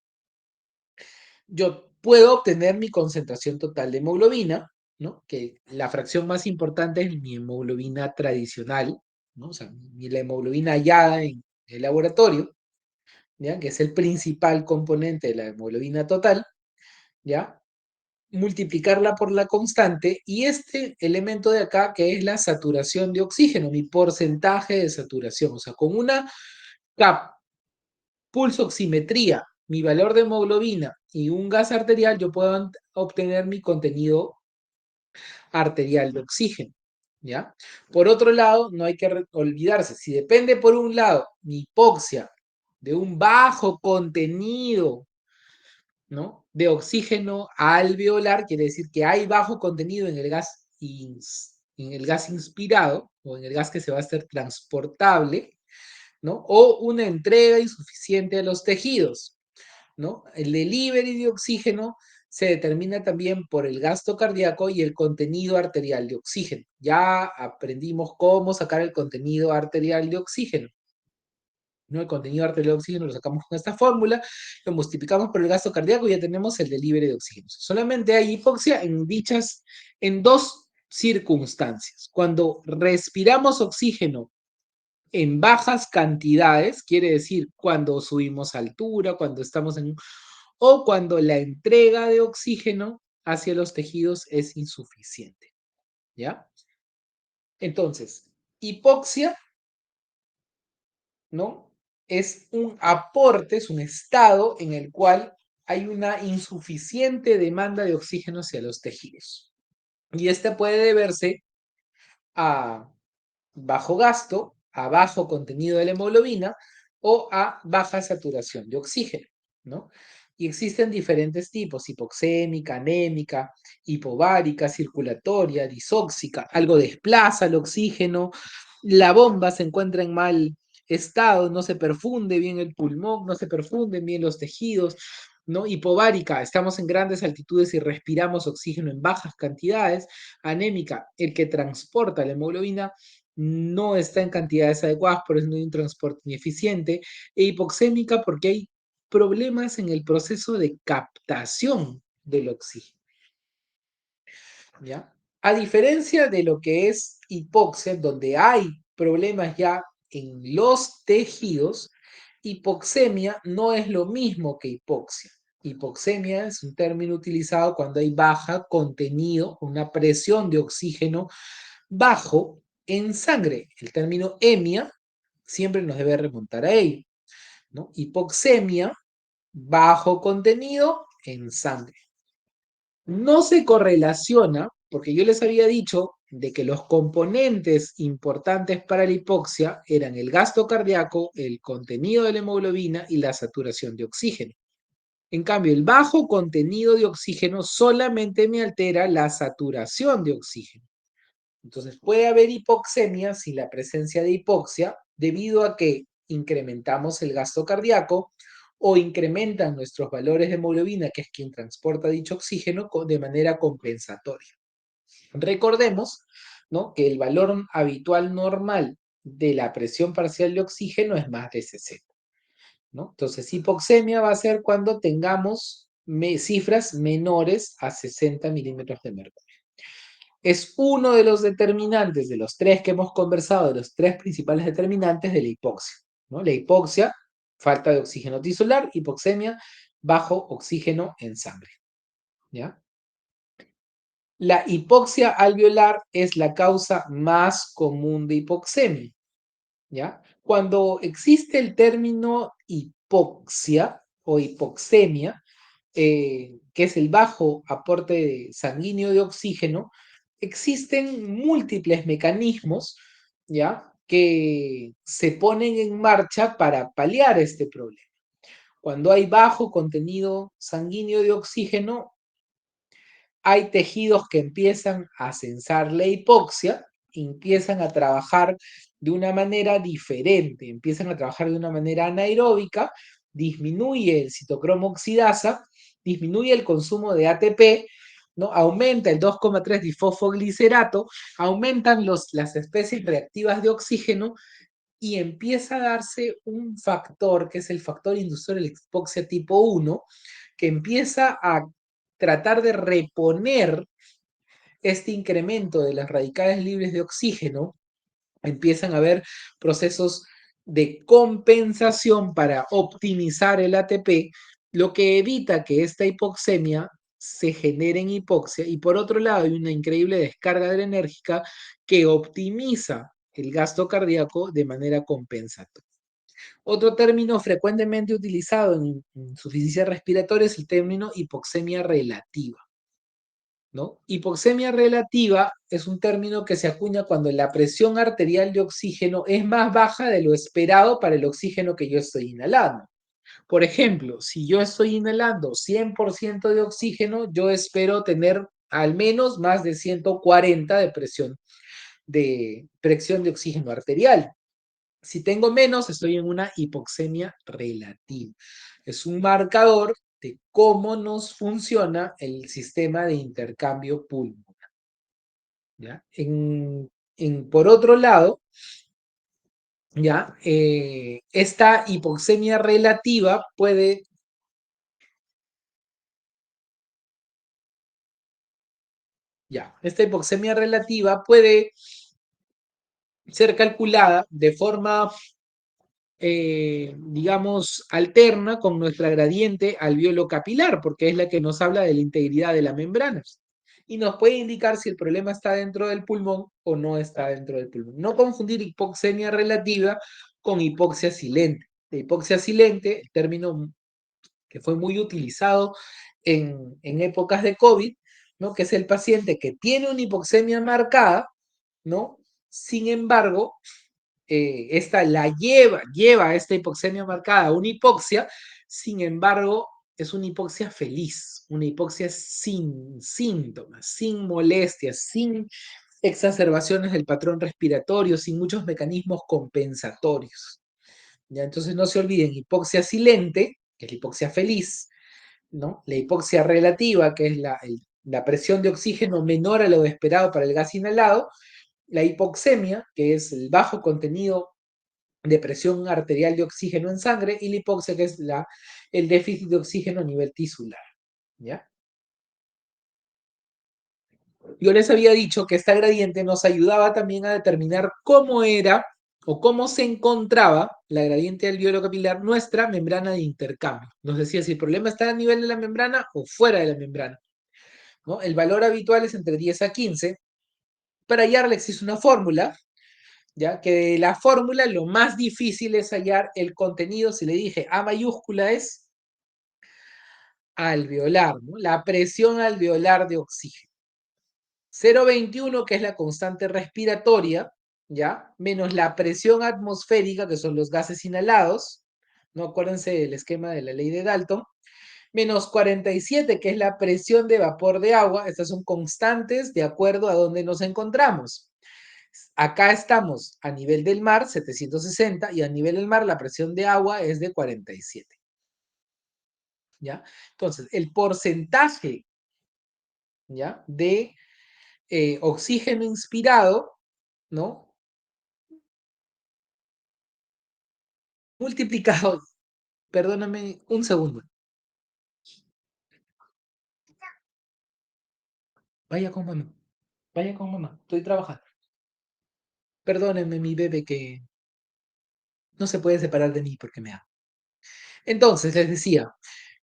yo puedo obtener mi concentración total de hemoglobina, ¿no? Que la fracción más importante es mi hemoglobina tradicional, ¿no? O sea, la hemoglobina hallada en el laboratorio, ¿ya? Que es el principal componente de la hemoglobina total, ¿ya? Multiplicarla por la constante y este elemento de acá que es la saturación de oxígeno, mi porcentaje de saturación, o sea, con una CAP, pulso oximetría, mi valor de hemoglobina y un gas arterial, yo puedo obtener mi contenido arterial de oxígeno, ¿ya? Por otro lado, no hay que olvidarse, si depende por un lado mi hipoxia de un bajo contenido, ¿no? De oxígeno alveolar, quiere decir que hay bajo contenido en el gas, en el gas inspirado o en el gas que se va a hacer transportable, ¿no? O una entrega insuficiente a los tejidos, ¿no? El delivery de oxígeno se determina también por el gasto cardíaco y el contenido arterial de oxígeno. Ya aprendimos cómo sacar el contenido arterial de oxígeno, ¿no? El contenido arterial de oxígeno lo sacamos con esta fórmula, lo multiplicamos por el gasto cardíaco y ya tenemos el delivery de oxígeno. Solamente hay hipoxia en dos circunstancias. Cuando respiramos oxígeno en bajas cantidades, quiere decir cuando subimos altura, cuando estamos en... o cuando la entrega de oxígeno hacia los tejidos es insuficiente, ¿ya? Entonces, hipoxia, ¿no? Es un aporte, es un estado en el cual hay una insuficiente demanda de oxígeno hacia los tejidos. Y esta puede deberse a bajo gasto, a bajo contenido de la hemoglobina o a baja saturación de oxígeno, ¿no? Y existen diferentes tipos, hipoxémica, anémica, hipovárica, circulatoria, disóxica, algo desplaza el oxígeno, la bomba se encuentra en mal estado, no se perfunde bien el pulmón, no se perfunden bien los tejidos, ¿no? Hipovárica, estamos en grandes altitudes y respiramos oxígeno en bajas cantidades. Anémica, el que transporta la hemoglobina no está en cantidades adecuadas, por eso no hay un transporte ni eficiente. E hipoxémica porque hay problemas en el proceso de captación del oxígeno, ¿ya? A diferencia de lo que es hipoxia, donde hay problemas ya en los tejidos, hipoxemia no es lo mismo que hipoxia. Hipoxemia es un término utilizado cuando hay baja contenido, una presión de oxígeno bajo en sangre. El término hemia siempre nos debe remontar a ello, ¿no? Hipoxemia, bajo contenido en sangre. No se correlaciona, porque yo les había dicho de que los componentes importantes para la hipoxia eran el gasto cardíaco, el contenido de la hemoglobina y la saturación de oxígeno. En cambio, el bajo contenido de oxígeno solamente me altera la saturación de oxígeno. Entonces, puede haber hipoxemia sin la presencia de hipoxia debido a que incrementamos el gasto cardíaco o incrementan nuestros valores de hemoglobina, que es quien transporta dicho oxígeno, de manera compensatoria. Recordemos, ¿no?, que el valor habitual normal de la presión parcial de oxígeno es más de 60. ¿No? Entonces, hipoxemia va a ser cuando tengamos cifras menores a 60 milímetros de mercurio. Es uno de los determinantes, de los tres que hemos conversado, de los tres principales determinantes de la hipoxia, ¿no? La hipoxia, falta de oxígeno tisular; hipoxemia, bajo oxígeno en sangre, ¿ya? La hipoxia alveolar es la causa más común de hipoxemia, ¿ya? Cuando existe el término hipoxia o hipoxemia, que es el bajo aporte sanguíneo de oxígeno, existen múltiples mecanismos, ¿ya?, que se ponen en marcha para paliar este problema. Cuando hay bajo contenido sanguíneo de oxígeno, hay tejidos que empiezan a censar la hipoxia, empiezan a trabajar de una manera diferente, empiezan a trabajar de una manera anaeróbica, disminuye el citocromo oxidasa, disminuye el consumo de ATP, ¿no? Aumenta el 2,3 difosfoglicerato, aumentan las especies reactivas de oxígeno y empieza a darse un factor, que es el factor inductor de la hipoxia tipo 1, que empieza a tratar de reponer este incremento de las radicales libres de oxígeno. Empiezan a haber procesos de compensación para optimizar el ATP, lo que evita que esta hipoxemia se genere en hipoxia, y por otro lado hay una increíble descarga adrenérgica que optimiza el gasto cardíaco de manera compensatoria. Otro término frecuentemente utilizado en insuficiencia respiratoria es el término hipoxemia relativa, ¿no? Hipoxemia relativa es un término que se acuña cuando la presión arterial de oxígeno es más baja de lo esperado para el oxígeno que yo estoy inhalando. Por ejemplo, si yo estoy inhalando 100% de oxígeno, yo espero tener al menos más de 140 de presión de oxígeno arterial. Si tengo menos, estoy en una hipoxemia relativa. Es un marcador de cómo nos funciona el sistema de intercambio pulmonar, ¿ya? Por otro lado, ¿ya? Esta hipoxemia relativa puede, esta hipoxemia relativa puede ser calculada de forma, digamos, alterna con nuestra gradiente alveolo capilar, porque es la que nos habla de la integridad de la membrana. Y nos puede indicar si el problema está dentro del pulmón o no está dentro del pulmón. No confundir hipoxemia relativa con hipoxia silente. La hipoxia silente, el término que fue muy utilizado en épocas de COVID, ¿no?, que es el paciente que tiene una hipoxemia marcada, ¿no? Sin embargo, esta lleva a esta hipoxemia marcada a una hipoxia; sin embargo, es una hipoxia feliz, una hipoxia sin síntomas, sin molestias, sin exacerbaciones del patrón respiratorio, sin muchos mecanismos compensatorios. ¿Ya? Entonces no se olviden, hipoxia silente, que es la hipoxia feliz, ¿no? La hipoxia relativa, que es la presión de oxígeno menor a lo esperado para el gas inhalado; la hipoxemia, que es el bajo contenido de presión arterial de oxígeno en sangre; y la hipoxia, que es el déficit de oxígeno a nivel tisular, ¿ya? Yo les había dicho que esta gradiente nos ayudaba también a determinar cómo era o cómo se encontraba la gradiente alveolo capilar, nuestra membrana de intercambio. Nos decía si el problema está a nivel de la membrana o fuera de la membrana, ¿no? El valor habitual es entre 10 a 15. Para hallarla existe una fórmula, ya que de la fórmula lo más difícil es hallar el contenido. Si le dije A mayúscula es alveolar, ¿no? La presión alveolar de oxígeno. 0,21, que es la constante respiratoria, ¿ya? Menos la presión atmosférica, que son los gases inhalados, ¿no? Acuérdense del esquema de la ley de Dalton. Menos 47, que es la presión de vapor de agua. Estas son constantes de acuerdo a donde nos encontramos. Acá estamos a nivel del mar, 760, y a nivel del mar la presión de agua es de 47. ¿Ya? Entonces, el porcentaje, ¿ya? De oxígeno inspirado, ¿no? Multiplicado, perdóname un segundo. Vaya con mamá, vaya con mamá, estoy trabajando. Perdónenme, mi bebé, que no se puede separar de mí porque me ama. Entonces, les decía,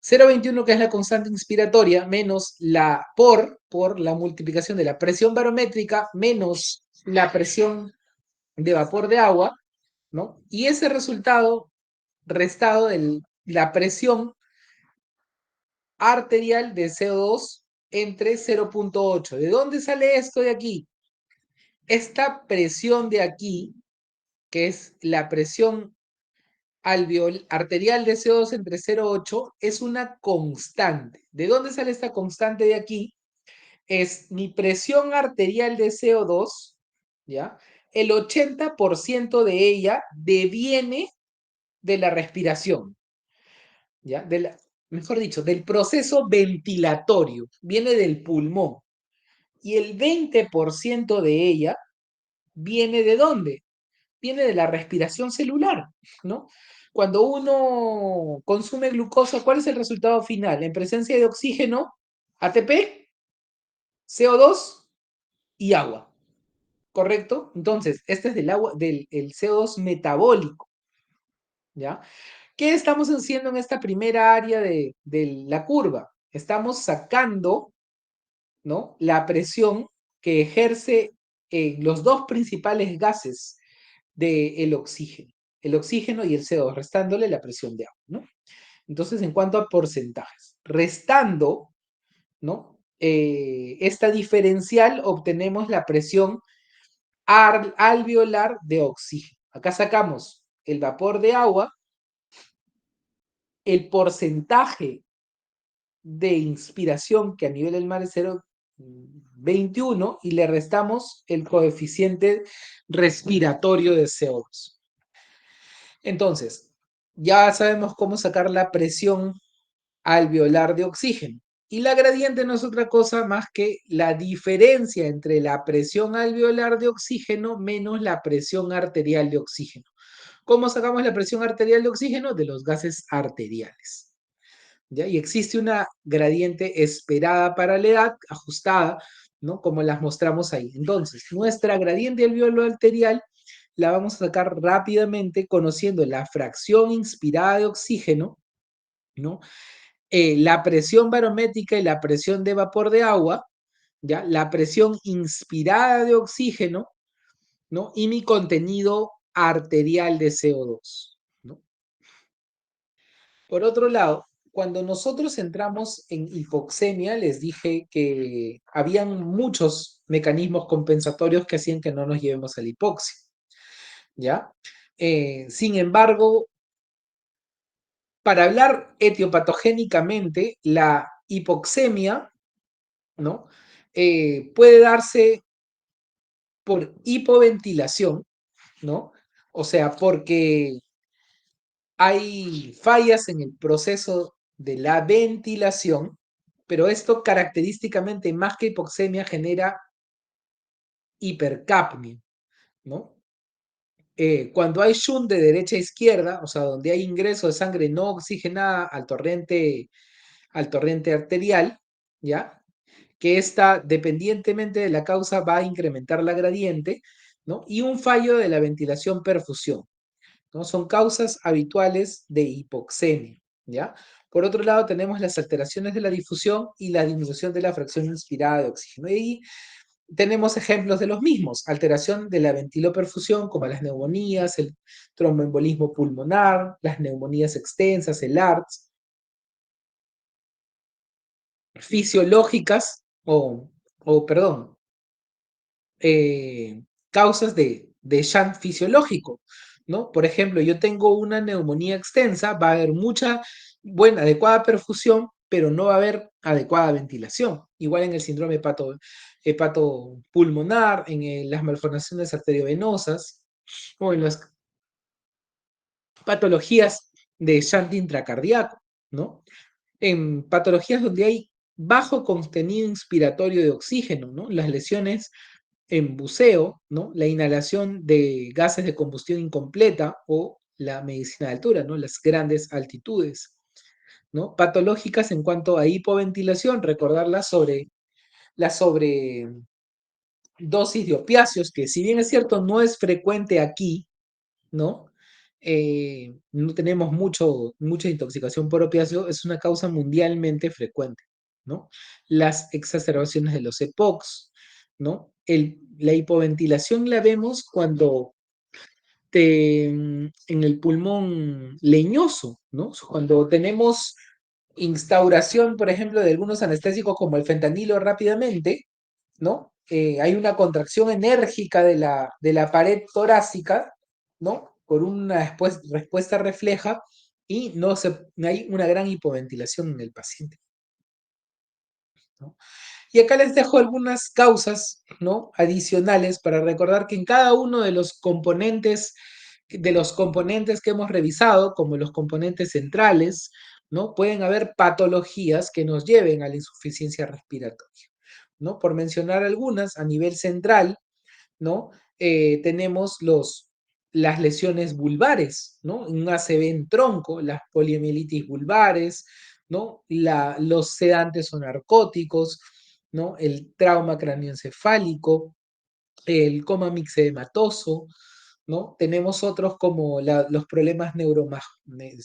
0,21, que es la constante inspiratoria, menos la por la multiplicación de la presión barométrica menos la presión de vapor de agua, ¿no? Y ese resultado restado de la presión arterial de CO2 entre 0,8. ¿De dónde sale esto de aquí? Esta presión de aquí, que es la presión arterial de CO2 entre 0,8, es una constante. ¿De dónde sale esta constante de aquí? Es mi presión arterial de CO2, ¿ya? El 80% de ella deviene de la respiración, ¿ya? Mejor dicho, del proceso ventilatorio, viene del pulmón. Y el 20% de ella viene ¿de dónde? Viene de la respiración celular, ¿no? Cuando uno consume glucosa, ¿cuál es el resultado final? En presencia de oxígeno, ATP, CO2 y agua, ¿correcto? Entonces, este es del agua, del el CO2 metabólico, ¿ya? ¿Qué estamos haciendo en esta primera área de la curva? Estamos sacando, ¿no? La presión que ejerce en los dos principales gases del oxígeno, el oxígeno y el CO2, restándole la presión de agua, ¿no? Entonces, en cuanto a porcentajes, restando, ¿no? Esta diferencial obtenemos la presión alveolar de oxígeno. Acá sacamos el vapor de agua, el porcentaje de inspiración, que a nivel del mar es 0,21, y le restamos el coeficiente respiratorio de CO2. Entonces, ya sabemos cómo sacar la presión alveolar de oxígeno. Y la gradiente no es otra cosa más que la diferencia entre la presión alveolar de oxígeno menos la presión arterial de oxígeno. ¿Cómo sacamos la presión arterial de oxígeno? De los gases arteriales. ¿Ya? Y existe una gradiente esperada para la edad, ajustada, ¿no? Como las mostramos ahí. Entonces, nuestra gradiente alveolar arterial la vamos a sacar rápidamente conociendo la fracción inspirada de oxígeno, ¿no? La presión barométrica y la presión de vapor de agua, ¿ya? La presión inspirada de oxígeno, ¿no? Y mi contenido arterial de CO2, ¿no? Por otro lado, cuando nosotros entramos en hipoxemia, les dije que habían muchos mecanismos compensatorios que hacían que no nos llevemos a la hipoxia, ¿ya? Sin embargo, para hablar etiopatogénicamente, la hipoxemia, ¿no? Puede darse por hipoventilación, ¿no? O sea, porque hay fallas en el proceso de la ventilación, pero esto característicamente más que hipoxemia genera hipercapnia, ¿no? Cuando hay shunt de derecha a izquierda, o sea, donde hay ingreso de sangre no oxigenada al torrente arterial, ¿ya? Que esta, dependientemente de la causa, va a incrementar la gradiente, ¿no? Y un fallo de la ventilación perfusión, ¿no? Son causas habituales de hipoxemia, ¿ya? Por otro lado, tenemos las alteraciones de la difusión y la disminución de la fracción inspirada de oxígeno. Y tenemos ejemplos de los mismos, alteración de la ventiloperfusión, como las neumonías, el tromboembolismo pulmonar, las neumonías extensas, el ARTS, fisiológicas perdón, causas de shunt fisiológico, ¿no? Por ejemplo, yo tengo una neumonía extensa, va a haber mucha buena, adecuada perfusión, pero no va a haber adecuada ventilación. Igual en el síndrome hepatopulmonar, en las malformaciones arteriovenosas o en las patologías de shunt intracardíaco, ¿no? En patologías donde hay bajo contenido inspiratorio de oxígeno, ¿no? Las lesiones en buceo, ¿no? La inhalación de gases de combustión incompleta o la medicina de altura, ¿no? Las grandes altitudes, ¿no? Patológicas en cuanto a hipoventilación, recordar la sobredosis de opiáceos, que si bien es cierto no es frecuente aquí, ¿no? No tenemos mucha intoxicación por opiáceo, es una causa mundialmente frecuente, ¿no? Las exacerbaciones de los EPOCs, ¿no? La hipoventilación la vemos cuando en el pulmón leñoso, ¿no? Cuando tenemos instauración, por ejemplo, de algunos anestésicos como el fentanilo rápidamente, ¿no? Hay una contracción enérgica de la pared torácica, ¿no? Por una respuesta refleja y no hay una gran hipoventilación en el paciente, ¿no? Y acá les dejo algunas causas, ¿no? Adicionales para recordar que en cada uno de los componentes que hemos revisado, como los componentes centrales, ¿no? Pueden haber patologías que nos lleven a la insuficiencia respiratoria, ¿no? Por mencionar algunas, a nivel central, ¿no? Tenemos las lesiones vulvares, ¿no? Un ACV en tronco, las poliomielitis vulvares, ¿no? Los sedantes o narcóticos, ¿no? El trauma cráneoencefálico, el coma mixedematoso, ¿no? Tenemos otros como los problemas del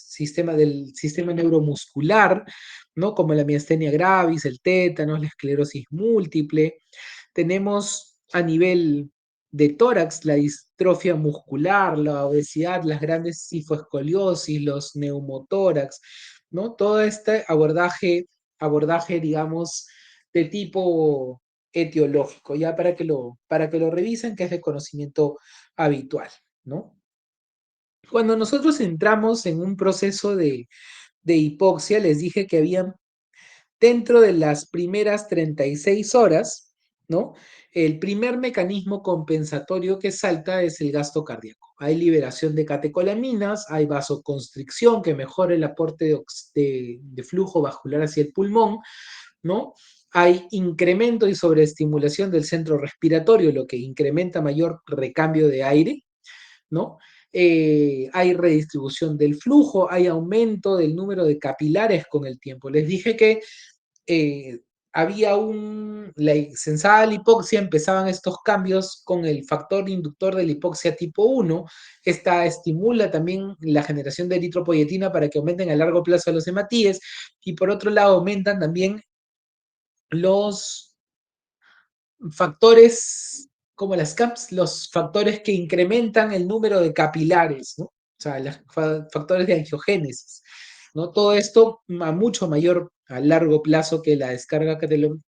sistema neuromuscular, ¿no? Como la miastenia gravis, el tétanos, la esclerosis múltiple. Tenemos a nivel de tórax la distrofia muscular, la obesidad, las grandes cifoescoliosis, los neumotórax, ¿no? Todo este abordaje, digamos, de tipo etiológico, ya para que lo revisen, que es de conocimiento habitual, ¿no? Cuando nosotros entramos en un proceso de hipoxia, les dije que había dentro de las primeras 36 horas, ¿no? El primer mecanismo compensatorio que salta es el gasto cardíaco. Hay liberación de catecolaminas, hay vasoconstricción que mejora el aporte de flujo vascular hacia el pulmón, ¿no? Hay incremento y sobreestimulación del centro respiratorio, lo que incrementa mayor recambio de aire, ¿no? Hay redistribución del flujo, hay aumento del número de capilares con el tiempo. Les dije que eh, la sensada la hipoxia, empezaban estos cambios con el factor inductor de la hipoxia tipo 1. Esta estimula también la generación de eritropoyetina para que aumenten a largo plazo los hematíes y por otro lado aumentan también los factores como las CAPS, los factores que incrementan el número de capilares, ¿no? O sea, los factores de angiogénesis, ¿no? Todo esto a mucho mayor a largo plazo que la descarga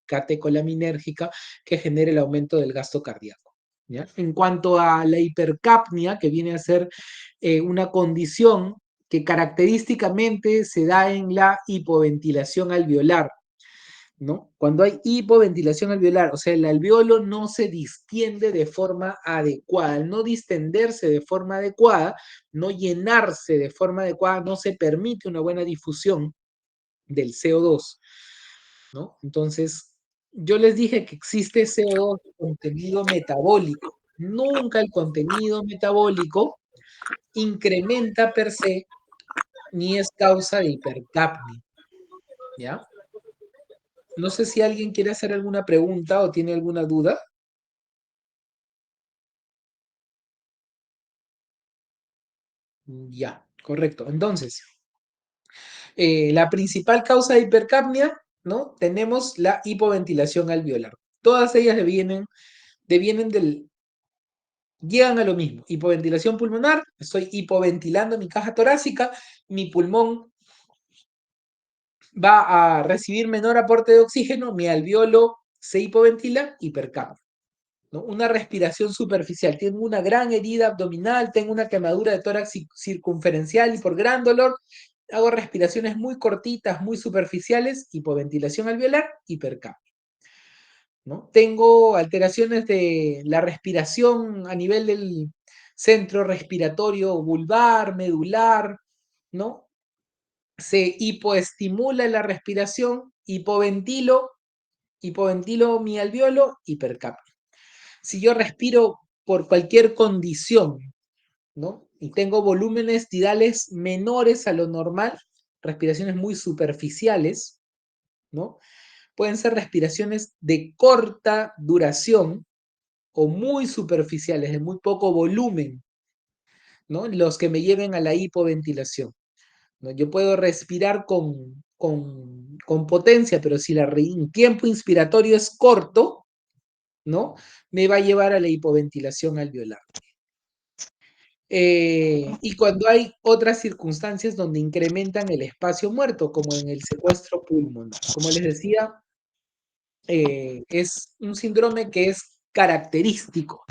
catecolaminérgica que genera el aumento del gasto cardíaco, ¿ya? En cuanto a la hipercapnia, que viene a ser una condición que característicamente se da en la hipoventilación alveolar, ¿no? Cuando hay hipoventilación alveolar, o sea, el alveolo no se distiende de forma adecuada. Al no distenderse de forma adecuada, no llenarse de forma adecuada, no se permite una buena difusión del CO2, ¿no? Entonces, yo les dije que existe CO2 contenido metabólico. Nunca el contenido metabólico incrementa per se ni es causa de hipercapnia, ¿ya? No sé si alguien quiere hacer alguna pregunta o tiene alguna duda. Ya, correcto. Entonces, la principal causa de hipercapnia, ¿no? Tenemos la hipoventilación alveolar. Todas ellas llegan a lo mismo. Hipoventilación pulmonar, estoy hipoventilando mi caja torácica, mi pulmón va a recibir menor aporte de oxígeno, mi alveolo se hipoventila, hipercapnia, ¿no? Una respiración superficial. Tengo una gran herida abdominal, tengo una quemadura de tórax circunferencial y por gran dolor hago respiraciones muy cortitas, muy superficiales, hipoventilación alveolar, hipercapnia, ¿no? Tengo alteraciones de la respiración a nivel del centro respiratorio vulvar, medular, ¿no? Se hipoestimula la respiración, hipoventilo mi alveolo, hipercapnia. Si yo respiro por cualquier condición, ¿no? Y tengo volúmenes tidales menores a lo normal, respiraciones muy superficiales, ¿no? Pueden ser respiraciones de corta duración o muy superficiales, de muy poco volumen, ¿no? Los que me lleven a la hipoventilación, ¿no? Yo puedo respirar con potencia, pero si el tiempo inspiratorio es corto, ¿no? Me va a llevar a la hipoventilación alveolar. Y cuando hay otras circunstancias donde incrementan el espacio muerto, como en el secuestro pulmonar. Como les decía, es un síndrome que es característico,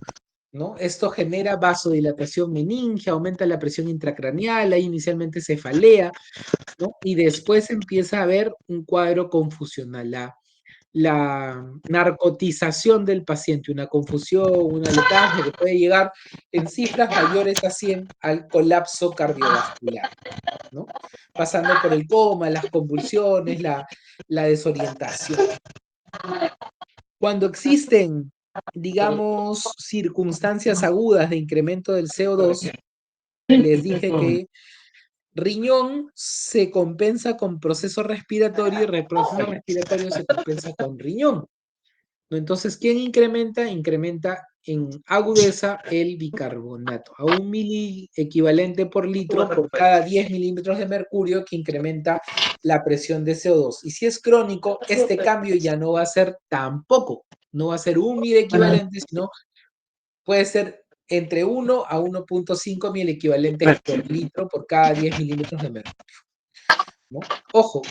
¿no? Esto genera vasodilatación meningia, aumenta la presión intracraneal, hay inicialmente cefalea, ¿no? Y después empieza a haber un cuadro confusional, la narcotización del paciente, una confusión, una letargia que puede llegar en cifras mayores a 100 al colapso cardiovascular, ¿no? Pasando por el coma, las convulsiones, la desorientación. Cuando existen, digamos, circunstancias agudas de incremento del CO2, les dije que riñón se compensa con proceso respiratorio y el proceso respiratorio se compensa con riñón, ¿no? Entonces, ¿quién incrementa? Incrementa en agudeza el bicarbonato, a 1 mili equivalente por litro por cada 10 milímetros de mercurio que incrementa la presión de CO2. Y si es crónico, este cambio ya no va a ser tampoco, no va a ser 1 mil equivalente, sino puede ser entre 1 a 1.5 mil equivalentes por litro por cada 10 milímetros de mercurio, ¿no? Ojo,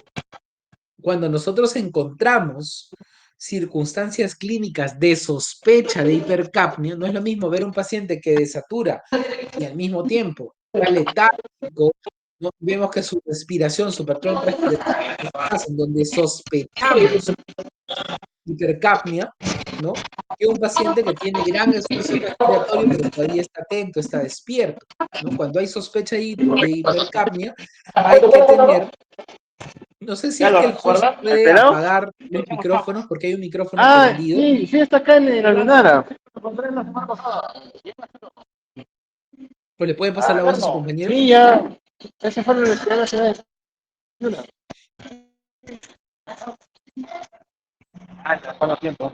cuando nosotros encontramos circunstancias clínicas de sospecha de hipercapnia, no es lo mismo ver un paciente que desatura y al mismo tiempo está letárgico, ¿no? Vemos que su respiración, su patrón respiratorio es en donde sospechamos hipercapnia, ¿no? Que un paciente que tiene gran esfuerzo respiratorio, pero todavía está atento, está despierto, ¿no? Cuando hay sospecha de hipercapnia, hay que tener. No sé si ¿Ya es lo que el host recuerdas? ¿El puede pelado? apagar los micrófonos porque hay un micrófono Ah, prendido. sí, sí, está acá en la Lunara. Lo compré la semana pasada. O le puede pasar Ah, la voz a su no. compañero. Sí, ya. Ese fue la Universidad Nacional de Luna. Ah, ya, con los tiempos.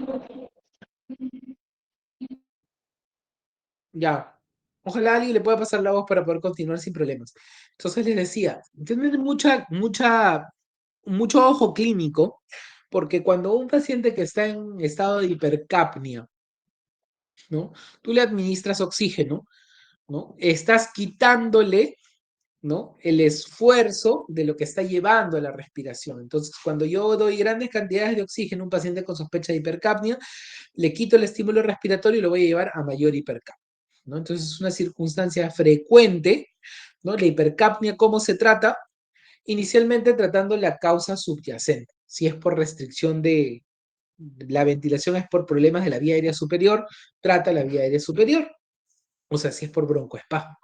Ya. Ojalá alguien le pueda pasar la voz para poder continuar sin problemas. Entonces les decía, tener mucho ojo clínico, porque cuando un paciente que está en estado de hipercapnia, ¿no? Tú le administras oxígeno, ¿no? Estás quitándole, ¿no? El esfuerzo de lo que está llevando a la respiración. Entonces, cuando yo doy grandes cantidades de oxígeno a un paciente con sospecha de hipercapnia, le quito el estímulo respiratorio y lo voy a llevar a mayor hipercapnia, ¿no? Entonces, es una circunstancia frecuente, ¿no? La hipercapnia, ¿cómo se trata? Inicialmente tratando la causa subyacente. Si es por restricción de la ventilación, es por problemas de la vía aérea superior, trata la vía aérea superior. O sea, si es por broncoespasmo.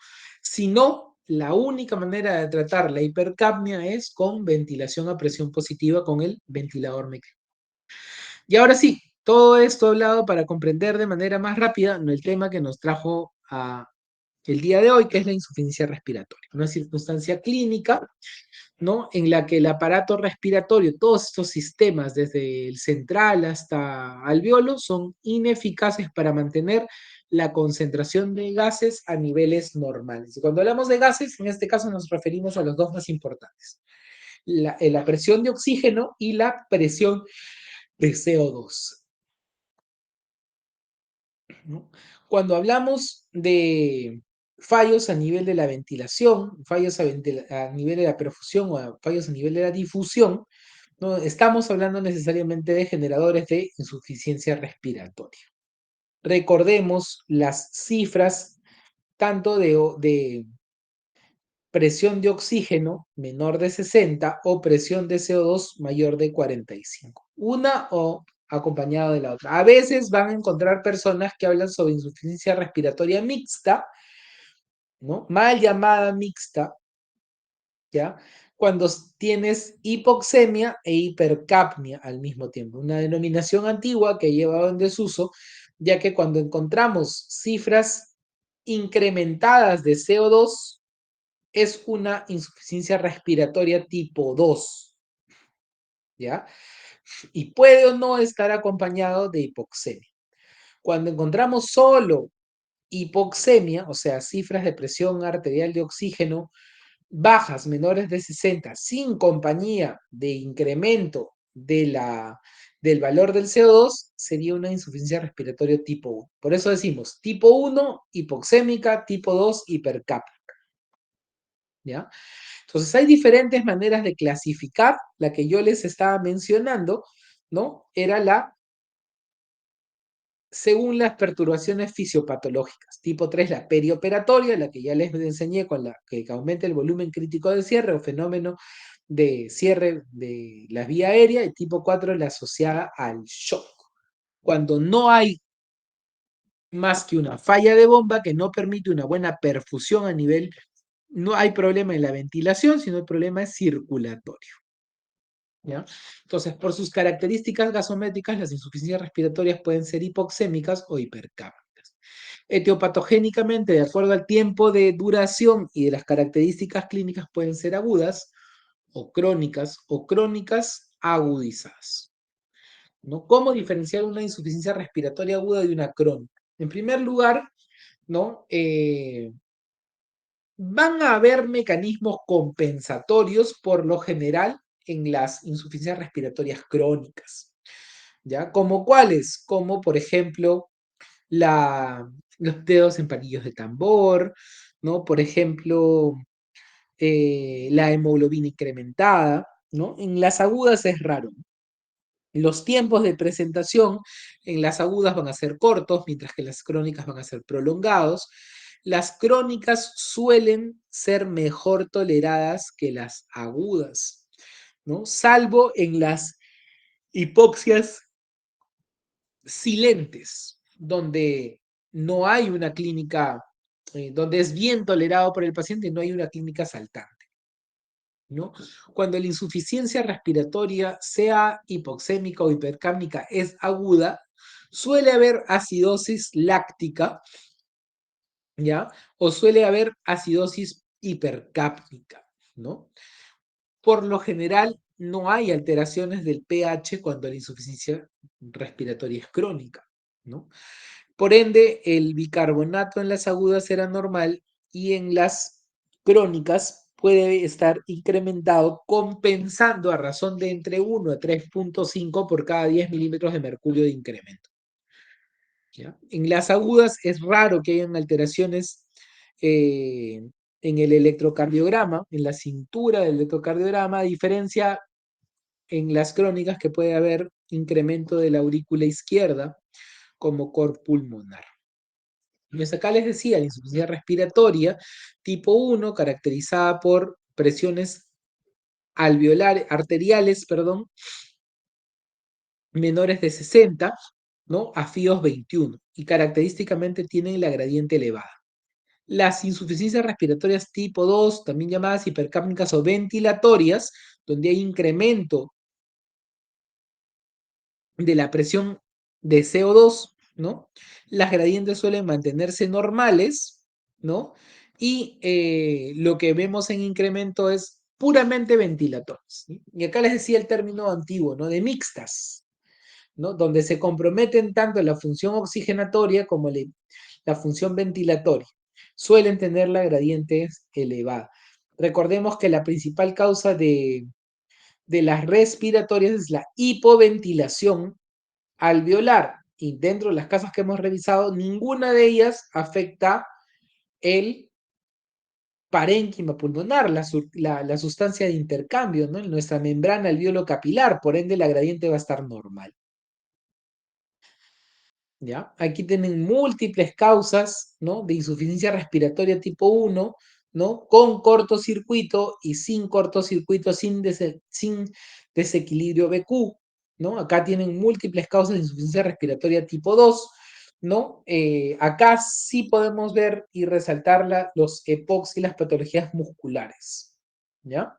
Si no, la única manera de tratar la hipercapnia es con ventilación a presión positiva con el ventilador mecánico. Y ahora sí, todo esto hablado para comprender de manera más rápida el tema que nos trajo el día de hoy, que es la insuficiencia respiratoria, una circunstancia clínica, ¿no? En la que el aparato respiratorio, todos estos sistemas, desde el central hasta alveolo, son ineficaces para mantener la concentración de gases a niveles normales. Y cuando hablamos de gases, en este caso nos referimos a los dos más importantes, la presión de oxígeno y la presión de CO2. ¿no? Cuando hablamos de fallos a nivel de la ventilación, fallos a nivel de la perfusión o fallos a nivel de la difusión, no estamos hablando necesariamente de generadores de insuficiencia respiratoria. Recordemos las cifras tanto de presión de oxígeno menor de 60 o presión de CO2 mayor de 45. Una o acompañado de la otra. A veces van a encontrar personas que hablan sobre insuficiencia respiratoria mixta, ¿no? Mal llamada mixta, ¿ya? Cuando tienes hipoxemia e hipercapnia al mismo tiempo. Una denominación antigua que ha llevado en desuso, ya que cuando encontramos cifras incrementadas de CO2, es una insuficiencia respiratoria tipo 2, ¿ya? Y puede o no estar acompañado de hipoxemia. Cuando encontramos solo hipoxemia, o sea, cifras de presión arterial de oxígeno bajas, menores de 60, sin compañía de incremento del valor del CO2, sería una insuficiencia respiratoria tipo 1. Por eso decimos tipo 1, hipoxémica, tipo 2, hipercápnica. ¿Ya? Entonces hay diferentes maneras de clasificar. La que yo les estaba mencionando, ¿no? Era según las perturbaciones fisiopatológicas. Tipo 3, la perioperatoria, la que ya les enseñé, con la que aumenta el volumen crítico de cierre o fenómeno de cierre de la vía aérea. Y tipo 4, la asociada al shock. Cuando no hay más que una falla de bomba que no permite una buena perfusión a nivel, no hay problema en la ventilación, sino el problema es circulatorio. ¿Ya? Entonces, por sus características gasométricas, las insuficiencias respiratorias pueden ser hipoxémicas o hipercápnicas. Etiopatogénicamente, de acuerdo al tiempo de duración y de las características clínicas, pueden ser agudas o crónicas agudizadas. ¿No? ¿Cómo diferenciar una insuficiencia respiratoria aguda de una crónica? En primer lugar, ¿no? Van a haber mecanismos compensatorios por lo general en las insuficiencias respiratorias crónicas, ¿ya? ¿Como cuáles? Como por ejemplo los dedos en palillos de tambor, ¿no? Por ejemplo, la hemoglobina incrementada, ¿no? En las agudas es raro. Los tiempos de presentación en las agudas van a ser cortos, mientras que las crónicas van a ser prolongados. Las crónicas suelen ser mejor toleradas que las agudas, ¿no? Salvo en las hipoxias silentes, donde no hay una clínica, donde es bien tolerado por el paciente y no hay una clínica saltante, ¿no? Cuando la insuficiencia respiratoria, sea hipoxémica o hipercápnica, es aguda, suele haber acidosis láctica, ¿ya? O suele haber acidosis hipercápnica, ¿no? Por lo general, no hay alteraciones del pH cuando la insuficiencia respiratoria es crónica, ¿no? Por ende, el bicarbonato en las agudas será normal y en las crónicas puede estar incrementado, compensando a razón de entre 1 a 3.5 por cada 10 milímetros de mercurio de incremento. ¿Ya? En las agudas es raro que hayan alteraciones en el electrocardiograma, en la cintura del electrocardiograma, a diferencia en las crónicas que puede haber incremento de la aurícula izquierda como cor pulmonar. Pues acá les decía, la insuficiencia respiratoria tipo 1, caracterizada por presiones arteriales, perdón, menores de 60, ¿no? A FIOS 21, y característicamente tienen la gradiente elevada. Las insuficiencias respiratorias tipo 2, también llamadas hipercápnicas o ventilatorias, donde hay incremento de la presión de CO2, ¿no? Las gradientes suelen mantenerse normales, ¿no? Y lo que vemos en incremento es puramente ventilatorios, ¿sí? Y acá les decía el término antiguo, ¿no? De mixtas, ¿no? Donde se comprometen tanto la función oxigenatoria como la función ventilatoria. Suelen tener la gradiente elevada. Recordemos que la principal causa de las respiratorias es la hipoventilación alveolar, y dentro de las causas que hemos revisado, ninguna de ellas afecta el parénquima pulmonar, la sustancia de intercambio, ¿no? En nuestra membrana alveolo capilar, por ende la gradiente va a estar normal. ¿Ya? Aquí tienen múltiples causas, ¿no? De insuficiencia respiratoria tipo 1, ¿no? Con cortocircuito y sin cortocircuito, sin desequilibrio BQ, ¿no? Acá tienen múltiples causas de insuficiencia respiratoria tipo 2, ¿no? Acá sí podemos ver y resaltar los EPOCs y las patologías musculares, ¿ya?